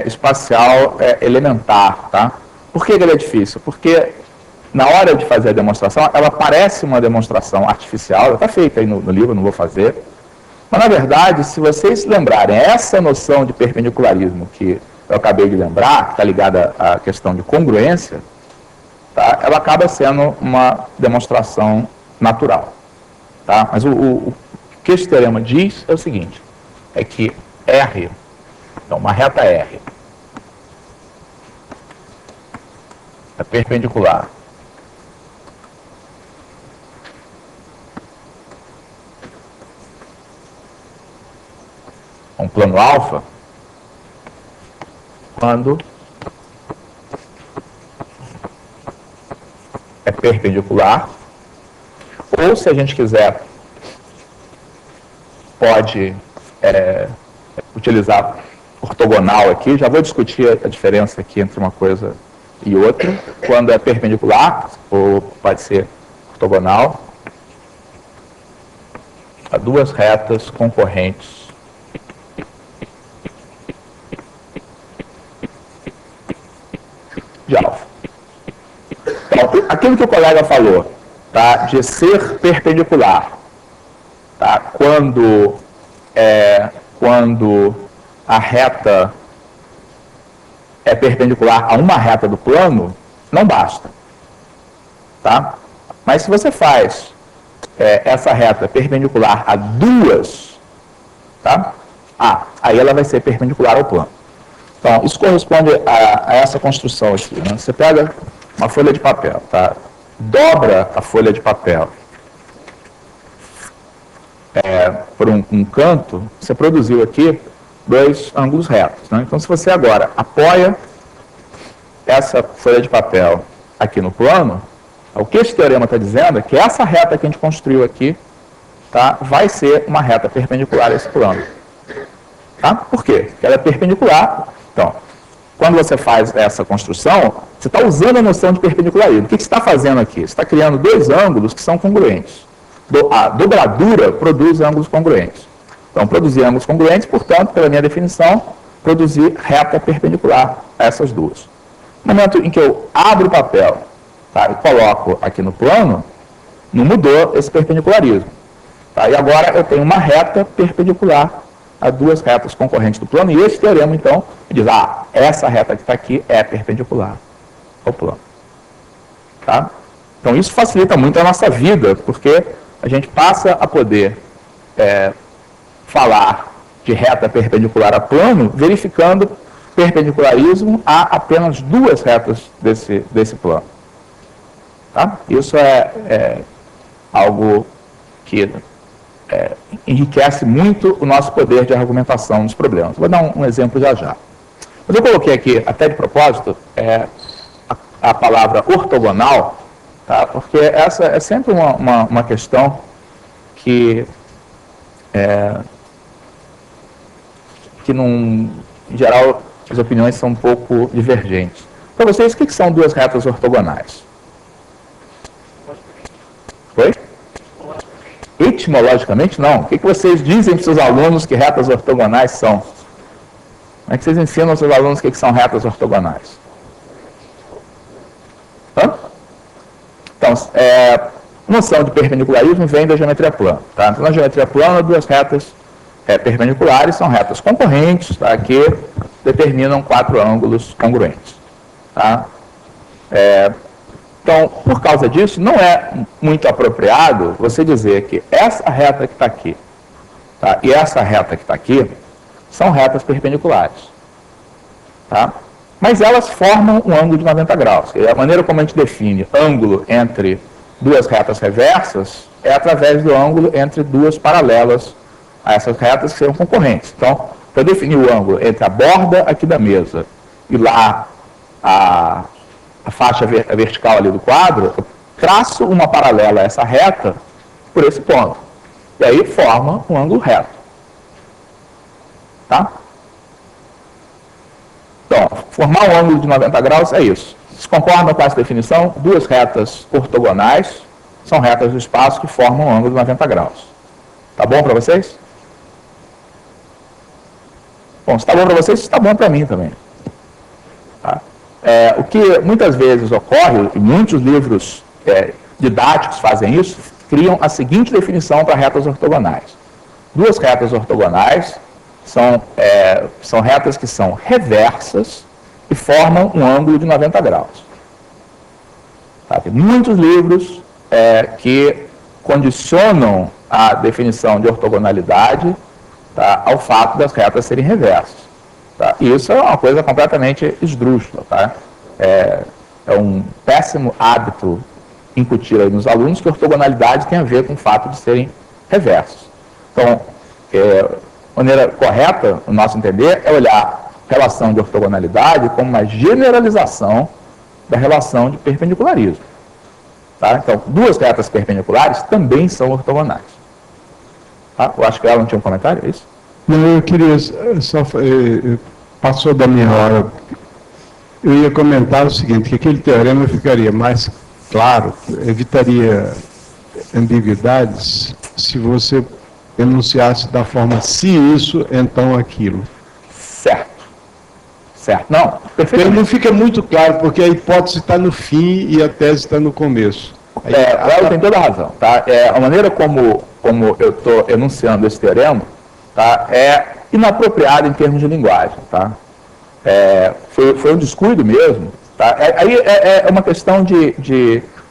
espacial elementar. Tá? Por que ele é difícil? Porque na hora de fazer a demonstração, ela parece uma demonstração artificial, está feita aí no livro, não vou fazer. Mas, na verdade, se vocês lembrarem, essa noção de perpendicularismo que eu acabei de lembrar, que está ligada à questão de congruência, tá? Ela acaba sendo uma demonstração natural. Tá? Mas o que esse teorema diz é o seguinte, é que R, então uma reta R, é perpendicular a um plano alfa, quando é perpendicular, ou se a gente quiser, pode utilizar ortogonal aqui, já vou discutir a diferença aqui entre uma coisa e outra, quando é perpendicular, ou pode ser ortogonal, a duas retas concorrentes de alfa. Então, aquilo que o colega falou, tá, de ser perpendicular, tá, quando a reta é perpendicular a uma reta do plano, não basta. Tá? Mas se você faz essa reta perpendicular a duas, tá? Aí ela vai ser perpendicular ao plano. Então, isso corresponde a essa construção aqui. Né? Você pega uma folha de papel, tá? Dobra a folha de papel por um canto, você produziu aqui dois ângulos retos. Né? Então, se você agora apoia essa folha de papel aqui no plano, o que esse teorema está dizendo é que essa reta que a gente construiu aqui, tá, vai ser uma reta perpendicular a esse plano. Tá? Por quê? Porque ela é perpendicular. Então, quando você faz essa construção, você está usando a noção de perpendicularismo. O que você está fazendo aqui? Você está criando dois ângulos que são congruentes. A dobradura produz ângulos congruentes. Então, produzir ângulos congruentes, portanto, pela minha definição, produzir reta perpendicular a essas duas. No momento em que eu abro o papel, tá, e coloco aqui no plano, não mudou esse perpendicularismo. Tá? E agora eu tenho uma reta perpendicular a duas retas concorrentes do plano, e esse teorema, então, diz, essa reta que está aqui é perpendicular ao plano. Tá? Então, isso facilita muito a nossa vida, porque a gente passa a poder falar de reta perpendicular a plano, verificando perpendicularismo a apenas duas retas desse plano. Tá? Isso é algo que enriquece muito o nosso poder de argumentação nos problemas. Vou dar um exemplo já. Mas eu coloquei aqui, até de propósito, a palavra ortogonal, tá? Porque essa é sempre uma questão que em geral, as opiniões são um pouco divergentes. Para vocês, o que são duas retas ortogonais? Foi? Etimologicamente, não. O que vocês dizem para os seus alunos que retas ortogonais são? Como é que vocês ensinam aos seus alunos o que são retas ortogonais? Então, noção de perpendicularismo vem da geometria plana. Tá? Então, na geometria plana, duas retas perpendiculares são retas concorrentes, tá? Que determinam quatro ângulos congruentes. Tá? Então, por causa disso, não é muito apropriado você dizer que essa reta que está aqui, tá, e essa reta que está aqui são retas perpendiculares. Tá? Mas elas formam um ângulo de 90 graus. E a maneira como a gente define ângulo entre duas retas reversas é através do ângulo entre duas paralelas a essas retas que são concorrentes. Então, para definir o ângulo entre a borda aqui da mesa e lá a faixa vertical ali do quadro, eu traço uma paralela a essa reta por esse ponto. E aí forma um ângulo reto. Tá? Então, formar um ângulo de 90 graus é isso. Vocês concordam com essa definição? Duas retas ortogonais são retas do espaço que formam um ângulo de 90 graus. Tá bom para vocês? Bom, se está bom para vocês, está bom para mim também. Tá? O que muitas vezes ocorre, e muitos livros didáticos fazem isso, criam a seguinte definição para retas ortogonais. Duas retas ortogonais são retas que são reversas e formam um ângulo de 90 graus. Tá? Tem muitos livros que condicionam a definição de ortogonalidade, tá, ao fato das retas serem reversas. Tá? E isso é uma coisa completamente esdrúxula. Tá? É um péssimo hábito incutir aí nos alunos que ortogonalidade tem a ver com o fato de serem reversos. Então, a maneira correta, no nosso entender, é olhar a relação de ortogonalidade como uma generalização da relação de perpendicularismo. Tá? Então, duas retas perpendiculares também são ortogonais. Tá? Eu acho que ela não tinha um comentário, é isso?
Não, eu queria só... passou da minha hora. Eu ia comentar o seguinte, que aquele teorema ficaria mais claro, evitaria ambiguidades, se você enunciasse da forma se isso, então aquilo.
Certo. Certo. Não,
perfeitamente. Não fica muito claro, porque a hipótese está no fim e a tese está no começo.
Ela tem toda a razão. Tá? A maneira como eu estou enunciando esse teorema, tá, é inapropriada em termos de linguagem. Tá? Foi um descuido mesmo. Tá? Aí é uma questão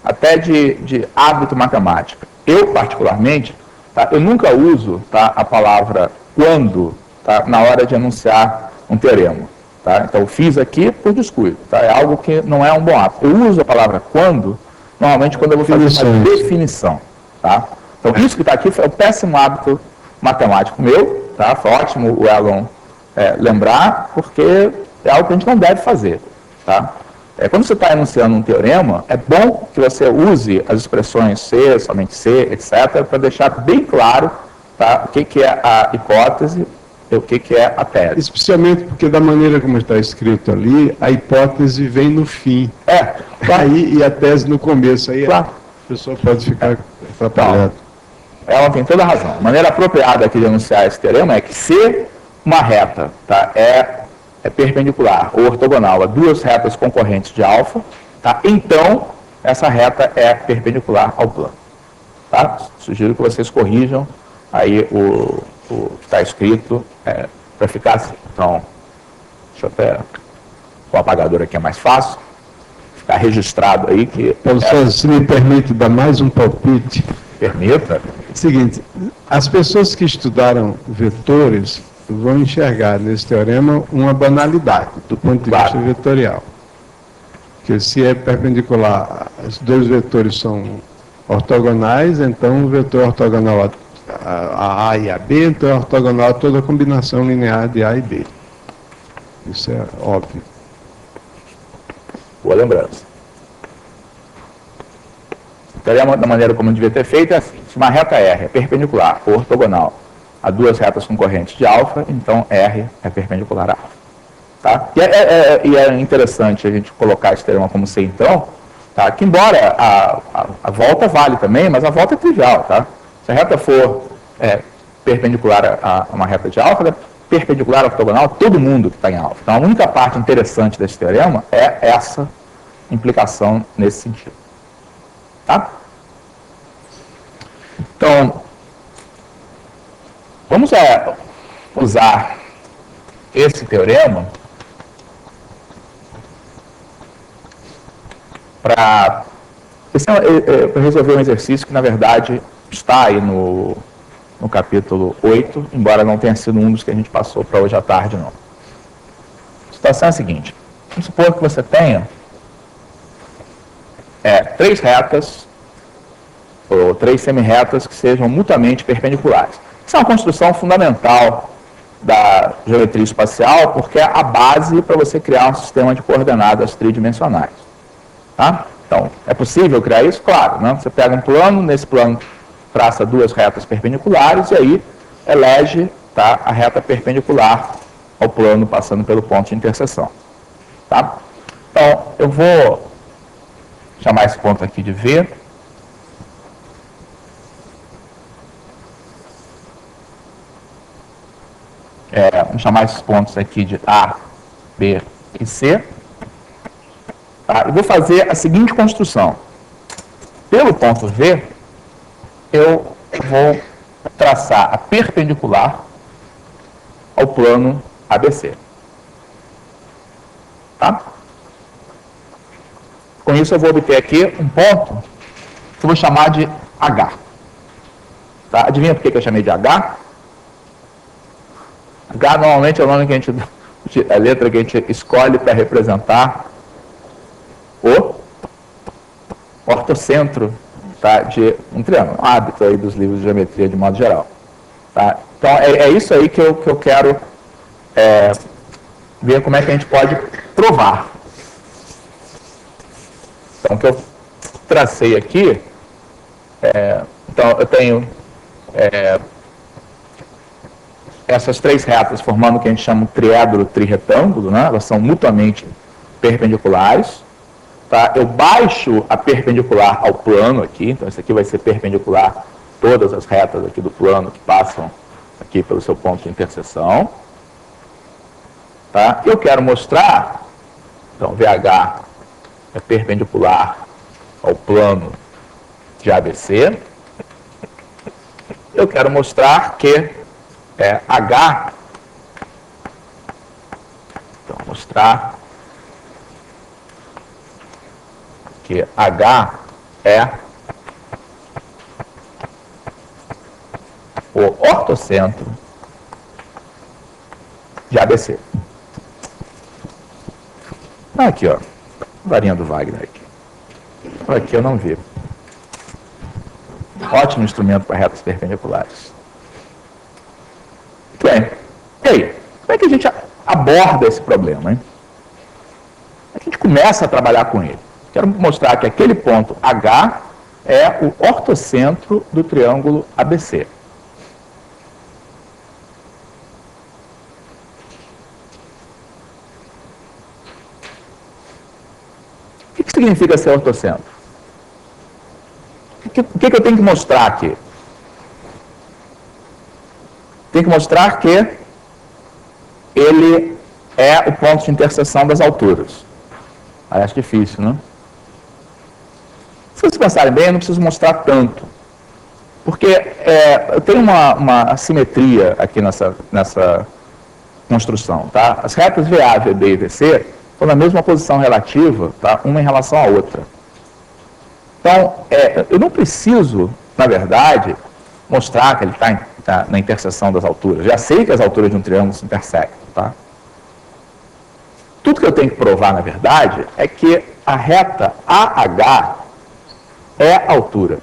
até de hábito matemático. Eu, particularmente, tá, eu nunca uso, tá, a palavra quando, tá, na hora de enunciar um teorema. Tá? Então, fiz aqui por descuido. Tá? É algo que não é um bom hábito. Eu uso a palavra quando, normalmente, quando eu vou fazer uma definição. Tá? Então, isso que está aqui foi um péssimo hábito matemático meu. Tá? Foi ótimo o Elon lembrar, porque é algo que a gente não deve fazer. Tá? Quando você está enunciando um teorema, é bom que você use as expressões se, somente se, etc., para deixar bem claro, tá, o que é a hipótese e o que é a tese.
Especialmente porque, da maneira como está escrito ali, a hipótese vem no fim.
Claro.
Aí, e a tese no começo. Aí claro. A pessoa pode ficar atrapalhada.
Então, ela tem toda a razão. A maneira apropriada aqui de enunciar esse teorema é que se uma reta, tá, é perpendicular ou ortogonal a duas retas concorrentes de alfa, tá, então essa reta é perpendicular ao plano. Tá? Sugiro que vocês corrijam aí o que está escrito para ficar assim. Então, deixa eu até... O apagador aqui é mais fácil. Ficar registrado aí que...
Professor, se me permite dar mais um palpite.
Permita.
Seguinte, as pessoas que estudaram vetores vão enxergar nesse teorema uma banalidade do ponto de vista vetorial. Porque se é perpendicular, os dois vetores são ortogonais, então o vetor ortogonal a e a B, então é ortogonal a toda a combinação linear de A e B. Isso é óbvio.
Boa lembrança. O teorema, da maneira como eu devia ter feito, é assim: se uma reta R é perpendicular ou ortogonal a duas retas concorrentes de alfa, então R é perpendicular a alfa. Tá? E é interessante a gente colocar esse teorema como C, então, tá? Que embora a volta vale também, mas a volta é trivial. Tá? Se a reta for perpendicular a uma reta de alfa, é perpendicular ortogonal a todo mundo que está em alfa. Então, a única parte interessante desse teorema é essa implicação nesse sentido. Tá? Então, vamos usar esse teorema para resolver um exercício que, na verdade, está aí no capítulo 8, embora não tenha sido um dos que a gente passou para hoje à tarde, não. A situação é a seguinte: vamos supor que você tenha três retas, ou três semirretas que sejam mutuamente perpendiculares. Isso é uma construção fundamental da geometria espacial, porque é a base para você criar um sistema de coordenadas tridimensionais. Tá? Então, é possível criar isso? Claro. Né? Você pega um plano, nesse plano traça duas retas perpendiculares e aí elege, tá, a reta perpendicular ao plano passando pelo ponto de interseção. Tá? Então, eu vou chamar esse ponto aqui de V. Vamos chamar esses pontos aqui de A, B e C. Tá? E vou fazer a seguinte construção. Pelo ponto V, eu vou traçar a perpendicular ao plano ABC. Tá? Com isso, eu vou obter aqui um ponto que eu vou chamar de H. Tá? Adivinha por que eu chamei de H? H normalmente é o nome que a letra que a gente escolhe para representar o ortocentro, tá, de um triângulo. Um hábito aí dos livros de geometria de modo geral. Tá? Então é isso aí que eu quero ver como é que a gente pode provar. Então o que eu tracei aqui, então eu tenho essas três retas formando o que a gente chama de triedro trirretângulo, né? Elas são mutuamente perpendiculares. Tá? Eu baixo a perpendicular ao plano aqui, então isso aqui vai ser perpendicular a todas as retas aqui do plano que passam aqui pelo seu ponto de interseção. Tá? Eu quero mostrar, então VH é perpendicular ao plano de ABC. Eu quero mostrar que H, então mostrar que H é o ortocentro de ABC. Aqui, ó, varinha do Wagner aqui. Aqui eu não vi. Ótimo instrumento para retas perpendiculares. Muito bem. E aí? Como é que a gente aborda esse problema, hein? A gente começa a trabalhar com ele. Quero mostrar que aquele ponto H é o ortocentro do triângulo ABC. O que significa ser ortocentro? O que eu tenho que mostrar aqui? Tenho que mostrar que ele é o ponto de interseção das alturas. Parece difícil, né? Se vocês pensarem bem, eu não preciso mostrar tanto. Porque eu tenho uma assimetria aqui nessa construção. Tá? As retas VA, VB e VC estão na mesma posição relativa, tá? Uma em relação à outra. Então, eu não preciso, na verdade, mostrar que ele está na interseção das alturas. Já sei que as alturas de um triângulo se intersectam. Tá? Tudo que eu tenho que provar, na verdade, é que a reta AH é a altura.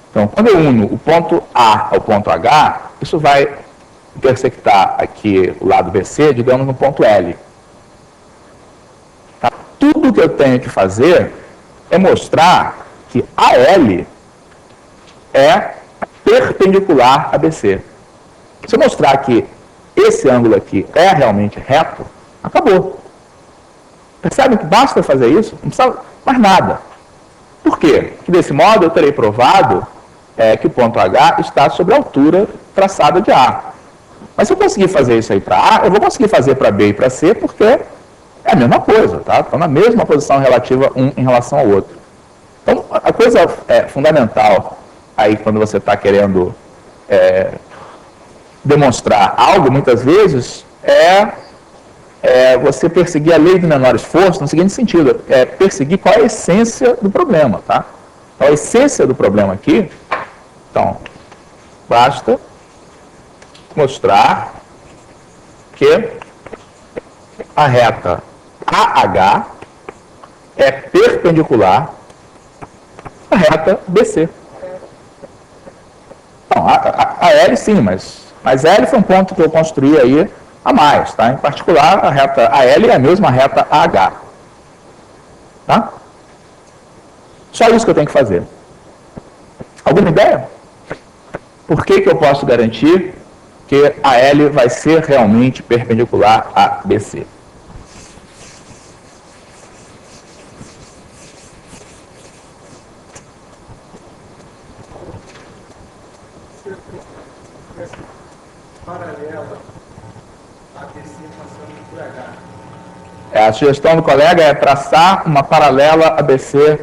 Então, quando eu uno o ponto A ao ponto H, isso vai intersectar aqui o lado BC, digamos, no ponto L. Tá? Tudo que eu tenho que fazer é mostrar que AL é perpendicular a BC. Se eu mostrar que esse ângulo aqui é realmente reto, acabou. Percebem que basta fazer isso? Não precisa mais nada. Por quê? Porque desse modo eu terei provado que o ponto H está sobre a altura traçada de A. Mas se eu conseguir fazer isso aí para A, eu vou conseguir fazer para B e para C, porque é a mesma coisa, tá? Estão na mesma posição relativa um em relação ao outro. Então, a coisa fundamental aí quando você está querendo demonstrar algo, muitas vezes, você perseguir a lei do menor esforço no seguinte sentido, perseguir qual é a essência do problema, tá? Então, a essência do problema aqui, então, basta mostrar que a reta AH é perpendicular à reta BC. Não, a L sim, mas Mas L foi um ponto que eu construí aí a mais, tá? Em particular, a reta AL é a mesma reta AH. Tá? Só isso que eu tenho que fazer. Alguma ideia? Por que eu posso garantir que a L vai ser realmente perpendicular a BC?
Paralela a BC passando por H.
A sugestão do colega é traçar uma paralela ABC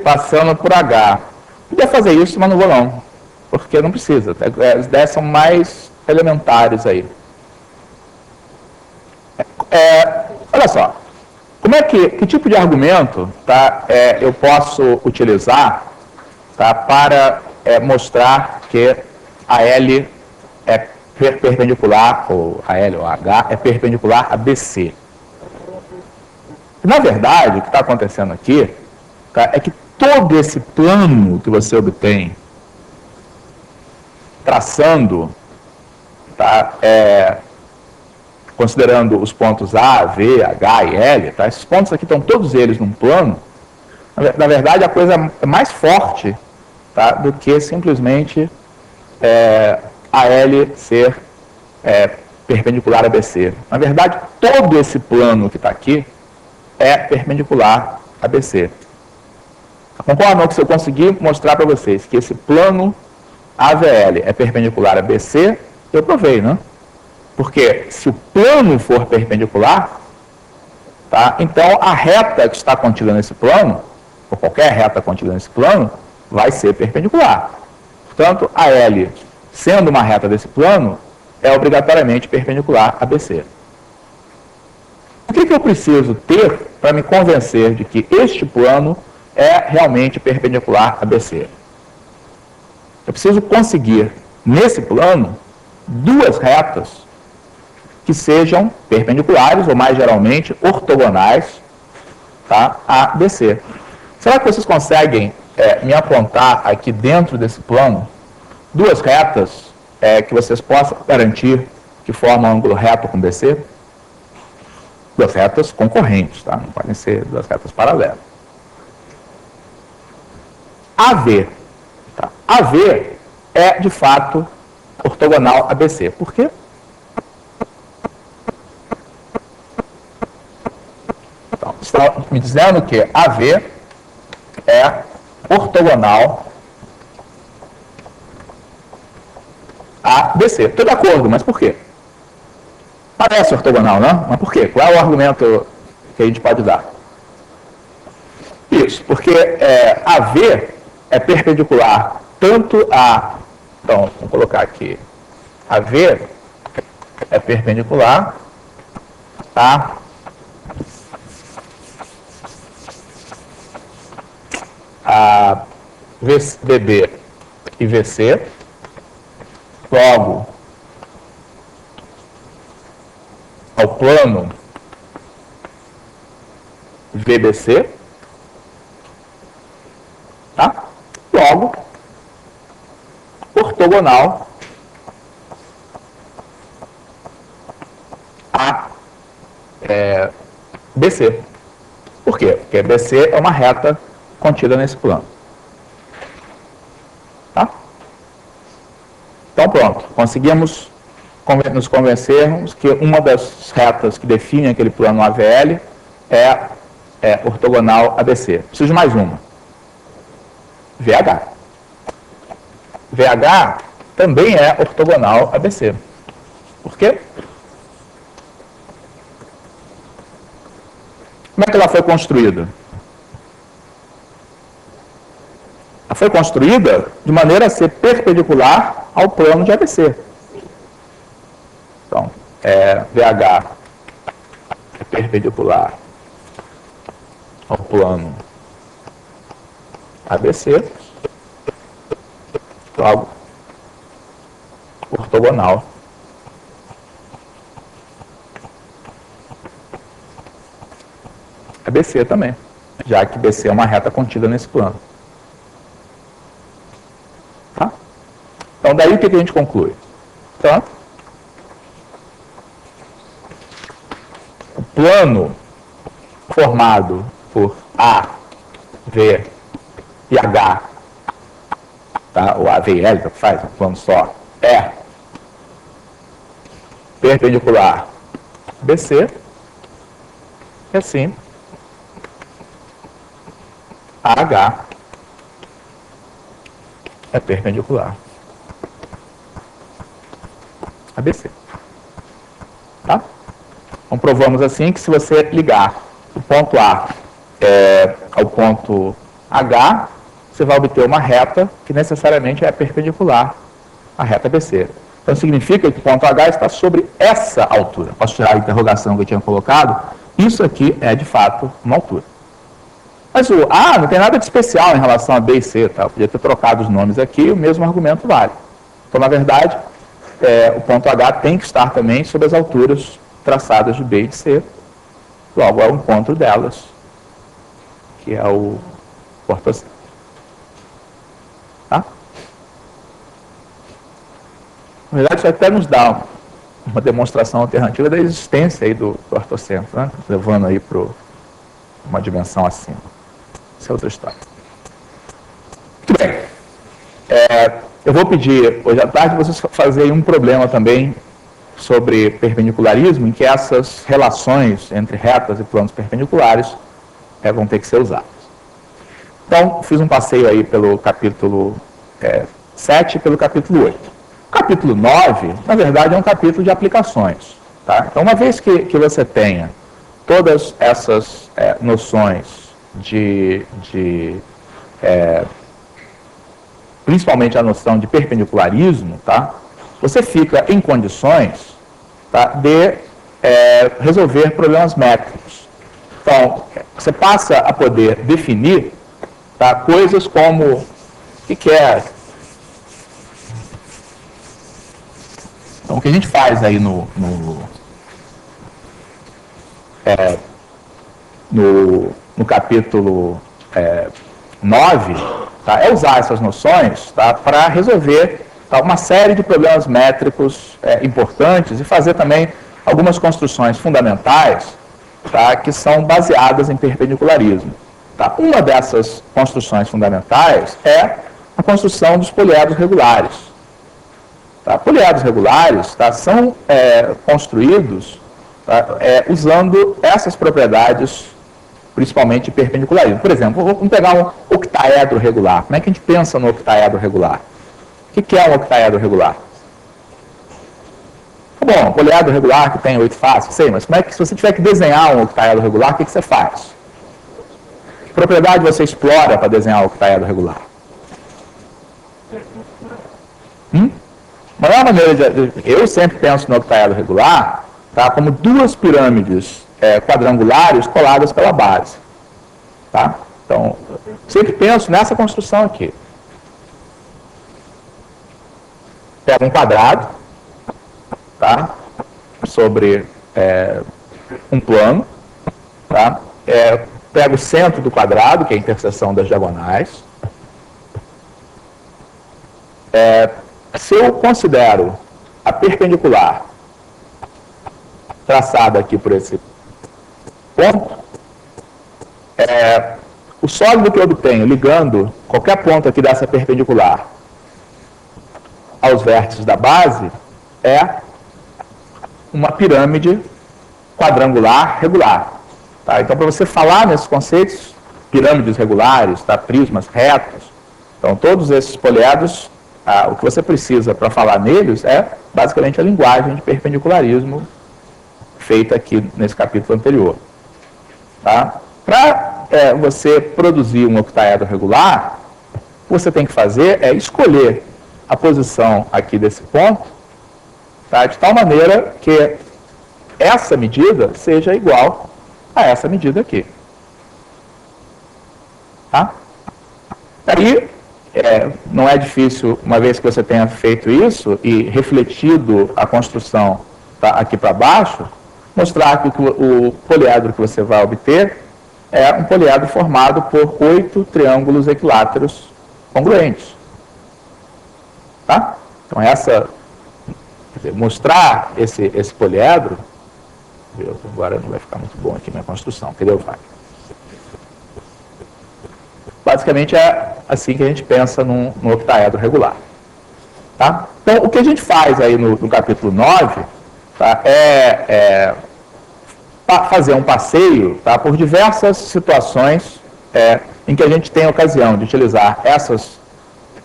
passando por H. Podia fazer isso, mas não vou não, porque não precisa. As ideias são mais elementares aí. Olha só, que tipo de argumento, tá, eu posso utilizar, tá, para mostrar que a L é perpendicular, ou a L ou a H é perpendicular a BC? Na verdade, o que está acontecendo aqui, tá, é que todo esse plano que você obtém traçando, tá, considerando os pontos A, V, H e L, tá, esses pontos aqui estão todos eles num plano. Na verdade, a coisa é mais forte, tá, do que simplesmente a L ser perpendicular a BC. Na verdade, todo esse plano que está aqui é perpendicular a BC. Concordam que se eu conseguir mostrar para vocês que esse plano AVL é perpendicular a BC, eu provei, né? Porque se o plano for perpendicular, tá, então a reta que está contida nesse plano, ou qualquer reta contida nesse plano, vai ser perpendicular. Portanto, a L, sendo uma reta desse plano, é obrigatoriamente perpendicular a BC. O que eu preciso ter para me convencer de que este plano é realmente perpendicular a BC? Eu preciso conseguir, nesse plano, duas retas que sejam perpendiculares, ou mais geralmente, ortogonais, tá, a BC. Será que vocês conseguem me apontar aqui dentro desse plano duas retas que vocês possam garantir que formam um ângulo reto com BC? Duas retas concorrentes, tá? Não podem ser duas retas paralelas. AV. Tá? AV é, de fato, ortogonal a BC. Por quê? Então, está me dizendo que AV é ortogonal a BC. Estou de acordo, mas por quê? Parece ortogonal, não? Mas por quê? Qual é o argumento que a gente pode dar? Isso, porque AV é perpendicular tanto a... Então, vamos colocar aqui. AV é perpendicular a VB e VC. Logo, ao plano VBC, tá? Logo, ortogonal a BC. Por quê? Porque BC é uma reta contida nesse plano. Tá? Então, pronto. Conseguimos nos convencermos que uma das retas que definem aquele plano AVL é ortogonal a BC. Preciso de mais uma. VH. VH também é ortogonal a BC. Por quê? Como é que ela foi construída? Ela foi construída de maneira a ser perpendicular ao plano de ABC. Então, VH é perpendicular ao plano ABC, logo, ortogonal a BC também, já que BC é uma reta contida nesse plano. Tá? Então, daí o que a gente conclui? Portanto, o plano formado por A, V e H, tá? O A, V e L, faz um plano só, é perpendicular BC, e assim, AH é perpendicular a BC. Tá? Então, provamos assim que se você ligar o ponto A ao ponto H, você vai obter uma reta que necessariamente é perpendicular à reta BC. Então, significa que o ponto H está sobre essa altura. Posso tirar a interrogação que eu tinha colocado? Isso aqui é, de fato, uma altura. Mas o A não tem nada de especial em relação a B e C. Tá? Eu podia ter trocado os nomes aqui e o mesmo argumento vale. Então, na verdade, o ponto H tem que estar também sobre as alturas traçadas de B e de C. Logo, é o encontro delas, que é o ortocentro. Tá? Na verdade, isso até nos dá uma demonstração alternativa da existência aí do ortocentro, né? Levando aí para uma dimensão acima. Essa é outra história. Muito bem. Eu vou pedir, hoje à tarde, vocês fazerem um problema também sobre perpendicularismo, em que essas relações entre retas e planos perpendiculares vão ter que ser usadas. Então, fiz um passeio aí pelo capítulo 7 e pelo capítulo 8. O capítulo 9, na verdade, é um capítulo de aplicações. Tá? Então, uma vez que você tenha todas essas noções principalmente a noção de perpendicularismo, tá? Você fica em condições, tá, de resolver problemas métricos. Então, você passa a poder definir, tá, coisas como o que é. Então, o que a gente faz aí no capítulo 9, tá, é usar essas noções, tá, para resolver, tá, uma série de problemas métricos importantes e fazer também algumas construções fundamentais, tá, que são baseadas em perpendicularismo. Tá. Uma dessas construções fundamentais é a construção dos poliedros regulares. Tá. Poliedros regulares, tá, são construídos, tá, usando essas propriedades, principalmente perpendicularismo. Por exemplo, vamos pegar um octaedro regular. Como é que a gente pensa no octaedro regular? O que é um octaedro regular? Bom, um poliedro regular que tem 8 faces, sei, mas como é que, se você tiver que desenhar um octaedro regular, o que você faz? Que propriedade você explora para desenhar o octaedro regular? A maior maneira eu sempre penso no octaedro regular, tá, como duas pirâmides quadrangulares coladas pela base. Tá? Então, sempre penso nessa construção aqui. Pego um quadrado, tá, sobre um plano, tá, pego o centro do quadrado, que é a interseção das diagonais. Se eu considero a perpendicular traçada aqui por esse ponto, o sólido que eu obtenho ligando qualquer ponto aqui dessa perpendicular aos vértices da base é uma pirâmide quadrangular regular. Tá? Então, para você falar nesses conceitos, pirâmides regulares, tá? Prismas retos, então todos esses poliedros, o que você precisa para falar neles é basicamente a linguagem de perpendicularismo feita aqui nesse capítulo anterior. Tá? Para você produzir um octaedro regular, o que você tem que fazer é escolher a posição aqui desse ponto, tá, de tal maneira que essa medida seja igual a essa medida aqui. Tá? Aí, não é difícil, uma vez que você tenha feito isso e refletido a construção, tá, aqui para baixo, mostrar que o poliedro que você vai obter é um poliedro formado por 8 triângulos equiláteros congruentes. Tá? Então, essa Quer dizer, mostrar esse poliedro, agora não vai ficar muito bom aqui minha construção, entendeu, Wagner? Basicamente é assim que a gente pensa no octaedro regular. Tá? Então, o que a gente faz aí no capítulo 9, tá, é fazer um passeio, tá, por diversas situações em que a gente tem a ocasião de utilizar essas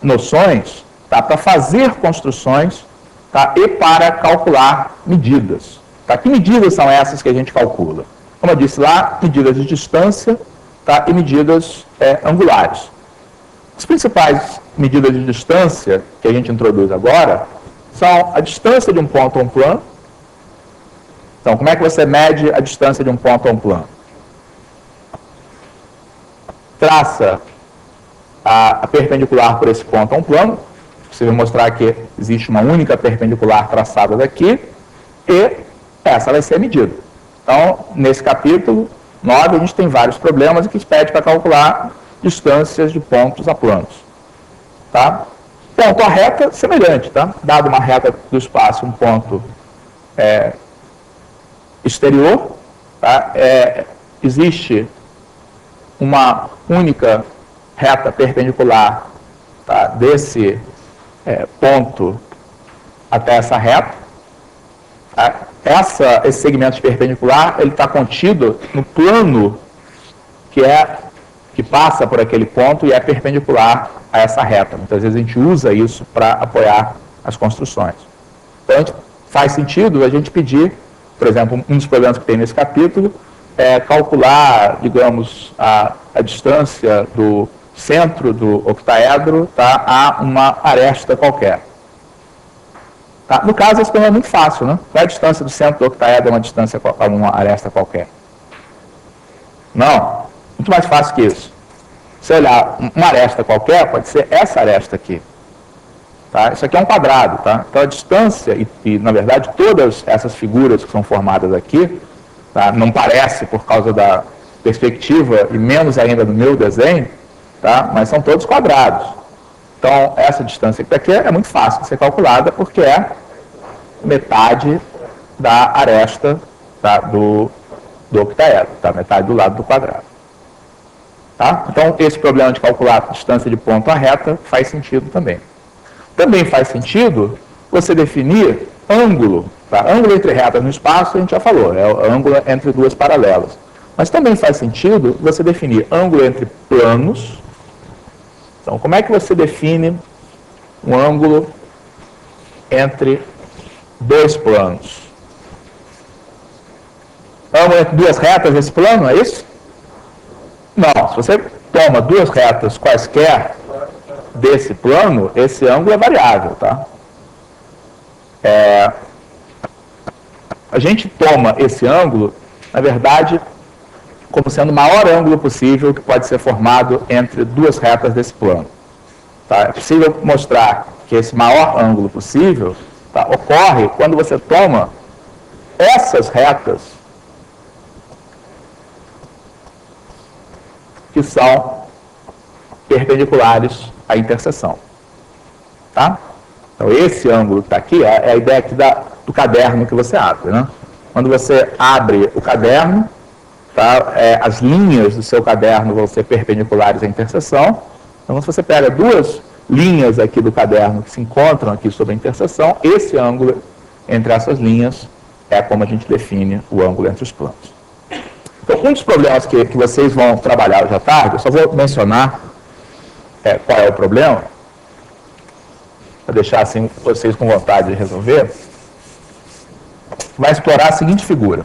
noções, tá, para fazer construções, tá, e para calcular medidas. Tá? Que medidas são essas que a gente calcula? Como eu disse lá, medidas de distância, tá, e medidas angulares. As principais medidas de distância que a gente introduz agora são a distância de um ponto a um plano. Então, como é que você mede a distância de um ponto a um plano? Traça a perpendicular por esse ponto a um plano. Você vai mostrar que existe uma única perpendicular traçada daqui e essa vai ser a medida. Então, nesse capítulo 9, a gente tem vários problemas que pede para calcular distâncias de pontos a planos. Tá? Ponto a reta, semelhante. Tá? Dado uma reta do espaço, um ponto exterior, tá? Existe uma única reta perpendicular, tá, desse ponto até essa reta. Tá? Esse segmento perpendicular ele está contido no plano que passa por aquele ponto e é perpendicular a essa reta. Muitas vezes a gente usa isso para apoiar as construções. Então, faz sentido a gente pedir, por exemplo, um dos problemas que tem nesse capítulo é calcular, digamos, a distância do centro do octaedro, tá, a uma aresta qualquer. Tá? No caso, esse problema é muito fácil, né? Qual é a distância do centro do octaedro a uma distância a uma aresta qualquer? Não, muito mais fácil que isso. Se olhar uma aresta qualquer, pode ser essa aresta aqui. Tá? Isso aqui é um quadrado. Tá? Então, a distância, na verdade, todas essas figuras que são formadas aqui, tá? Não parece por causa da perspectiva, e menos ainda do meu desenho, tá? Mas são todos quadrados. Então, essa distância aqui é muito fácil de ser calculada, porque é metade da aresta, tá, do octaedro, tá? Metade do lado do quadrado. Tá? Então, esse problema de calcular a distância de ponto a reta faz sentido também. Também faz sentido você definir ângulo. Tá? Ângulo entre retas no espaço, a gente já falou, é o ângulo entre duas paralelas. Mas também faz sentido você definir ângulo entre planos. Então, como é que você define um ângulo entre dois planos? Ângulo entre duas retas nesse plano, é isso? Não, se você toma duas retas quaisquer desse plano, esse ângulo é variável, tá? A gente toma esse ângulo, na verdade, como sendo o maior ângulo possível que pode ser formado entre duas retas desse plano. Tá? É possível mostrar que esse maior ângulo possível, tá, ocorre quando você toma essas retas que são perpendiculares à interseção. Tá? Então, esse ângulo que está aqui é a ideia aqui do caderno que você abre. Né? Quando você abre o caderno, tá, as linhas do seu caderno vão ser perpendiculares à interseção. Então, se você pega duas linhas aqui do caderno que se encontram aqui sobre a interseção, esse ângulo entre essas linhas é como a gente define o ângulo entre os planos. Então, um dos problemas que vocês vão trabalhar hoje à tarde, eu só vou mencionar qual é o problema, para deixar assim vocês com vontade de resolver, vai explorar a seguinte figura.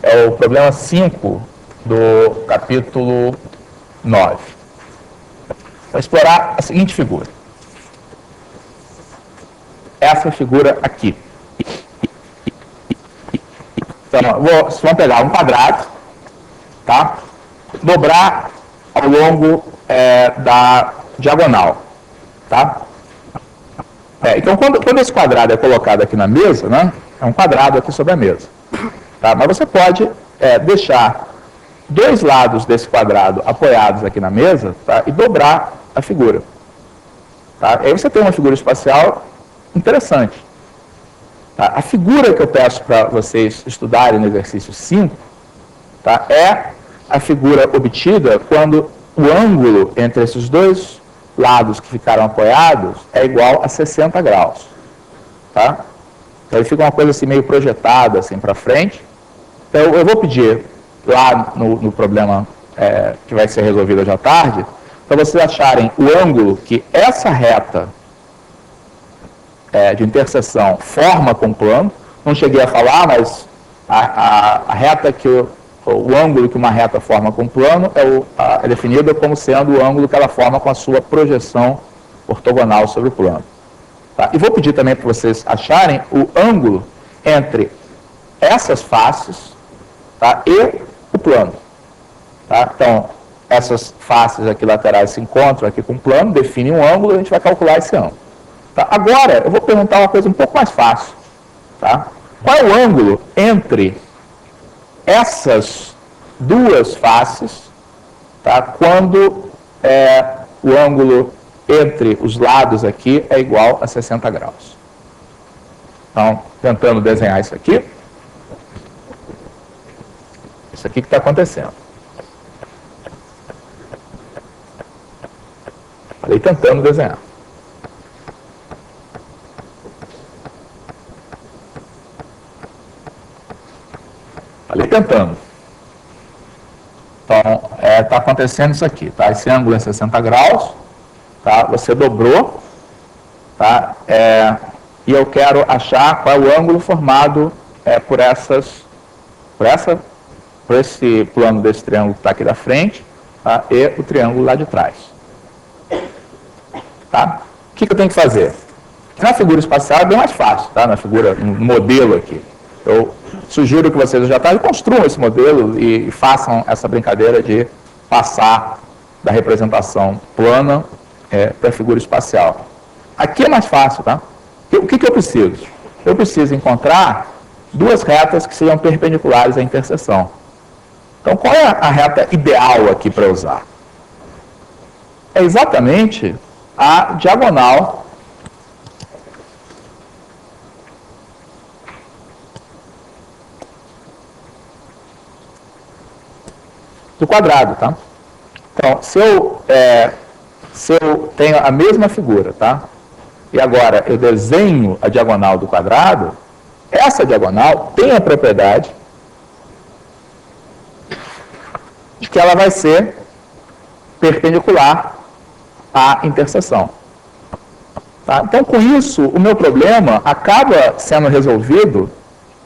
É o problema 5 do capítulo 9. Vai explorar a seguinte figura. Essa figura aqui. Então, vocês vão pegar um quadrado, tá? Dobrar ao longo da diagonal. Tá? Então, quando esse quadrado é colocado aqui na mesa, né, é um quadrado aqui sobre a mesa. Tá? Mas você pode deixar dois lados desse quadrado apoiados aqui na mesa, tá, e dobrar a figura. Tá? Aí você tem uma figura espacial interessante. Tá? A figura que eu peço para vocês estudarem no exercício 5, tá? É a figura obtida quando o ângulo entre esses dois lados que ficaram apoiados é igual a 60 graus. Tá? Então, ele fica uma coisa assim meio projetada assim, para frente. Então, eu vou pedir lá no problema que vai ser resolvido hoje à tarde, para vocês acharem o ângulo que essa reta de interseção forma com o plano. Não cheguei a falar, mas a reta que o ângulo que uma reta forma com o plano é definido como sendo o ângulo que ela forma com a sua projeção ortogonal sobre o plano. Tá? E vou pedir também para vocês acharem o ângulo entre essas faces, tá, e o plano. Tá? Então, essas faces aqui laterais se encontram aqui com o plano, definem um ângulo e a gente vai calcular esse ângulo. Tá? Agora, eu vou perguntar uma coisa um pouco mais fácil. Tá? Qual é o ângulo entre essas duas faces, tá, quando o ângulo entre os lados aqui é igual a 60 graus? Então, tentando desenhar isso aqui. Isso aqui que está acontecendo. Falei tentando desenhar. Falei tentando. Então, está acontecendo isso aqui, tá? Esse ângulo é 60 graus, tá? Você dobrou, tá? E eu quero achar qual é o ângulo formado por esse plano desse triângulo que está aqui da frente, tá? E o triângulo lá de trás. Tá? O que eu tenho que fazer? Na figura espacial é bem mais fácil, tá? Na figura, no modelo aqui. Eu sugiro que vocês já construam esse modelo e façam essa brincadeira de passar da representação plana para a figura espacial. Aqui é mais fácil, tá? O que eu preciso? Eu preciso encontrar duas retas que sejam perpendiculares à interseção. Então, qual é a reta ideal aqui para usar? É exatamente a diagonal do quadrado, tá? Então, se eu tenho a mesma figura, tá? E agora eu desenho a diagonal do quadrado, essa diagonal tem a propriedade de que ela vai ser perpendicular à interseção. Tá? Então, com isso, o meu problema acaba sendo resolvido,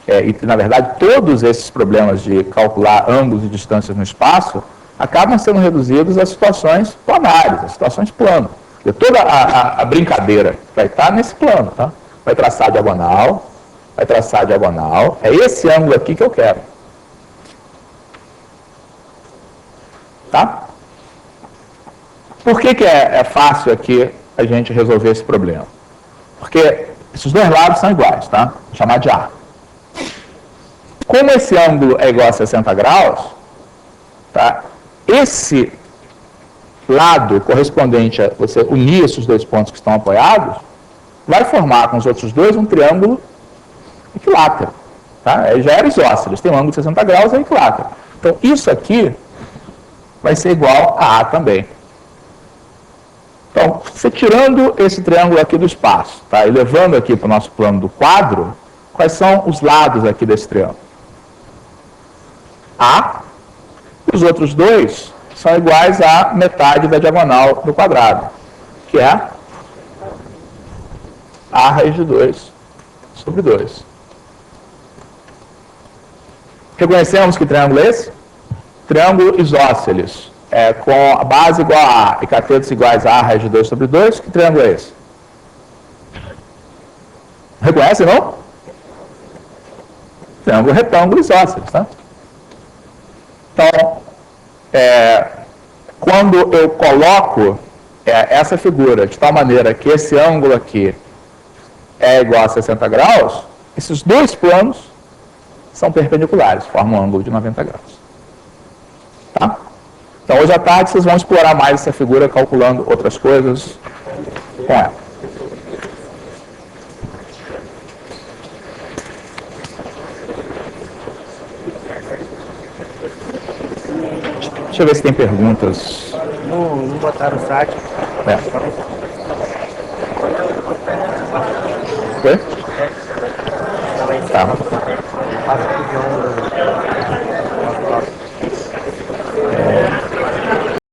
e na verdade todos esses problemas de calcular ângulos e distâncias no espaço acabam sendo reduzidos a situações planares, a situações planas. E toda a brincadeira vai estar nesse plano, tá? Vai traçar a diagonal, é esse ângulo aqui que eu quero. Tá? Por que é fácil aqui a gente resolver esse problema? Porque esses dois lados são iguais, tá? Vou chamar de A. Como esse ângulo é igual a 60 graus, tá? Esse lado correspondente a você unir esses dois pontos que estão apoiados, vai formar com os outros dois um triângulo equilátero. Tá? Já era isósceles, tem um ângulo de 60 graus, é equilátero. Então, isso aqui vai ser igual a A também. Então, você tirando esse triângulo aqui do espaço, tá? E levando aqui para o nosso plano do quadro, quais são os lados aqui desse triângulo? A, os outros dois são iguais a metade da diagonal do quadrado, que é A raiz de 2 sobre 2. Reconhecemos que triângulo é esse? Triângulo isósceles, com a base igual a A e catetos iguais a raiz de 2 sobre 2. Que triângulo é esse? Reconhece, não? Triângulo retângulo isósceles, tá? Então, quando eu coloco essa figura de tal maneira que esse ângulo aqui é igual a 60 graus, esses dois planos são perpendiculares, formam um ângulo de 90 graus. Tá? Então, hoje à tarde, vocês vão explorar mais essa figura calculando outras coisas com ela. Deixa eu ver se tem perguntas.
Não botaram o site.
É. Oi? Tá.
Passa aqui de onda.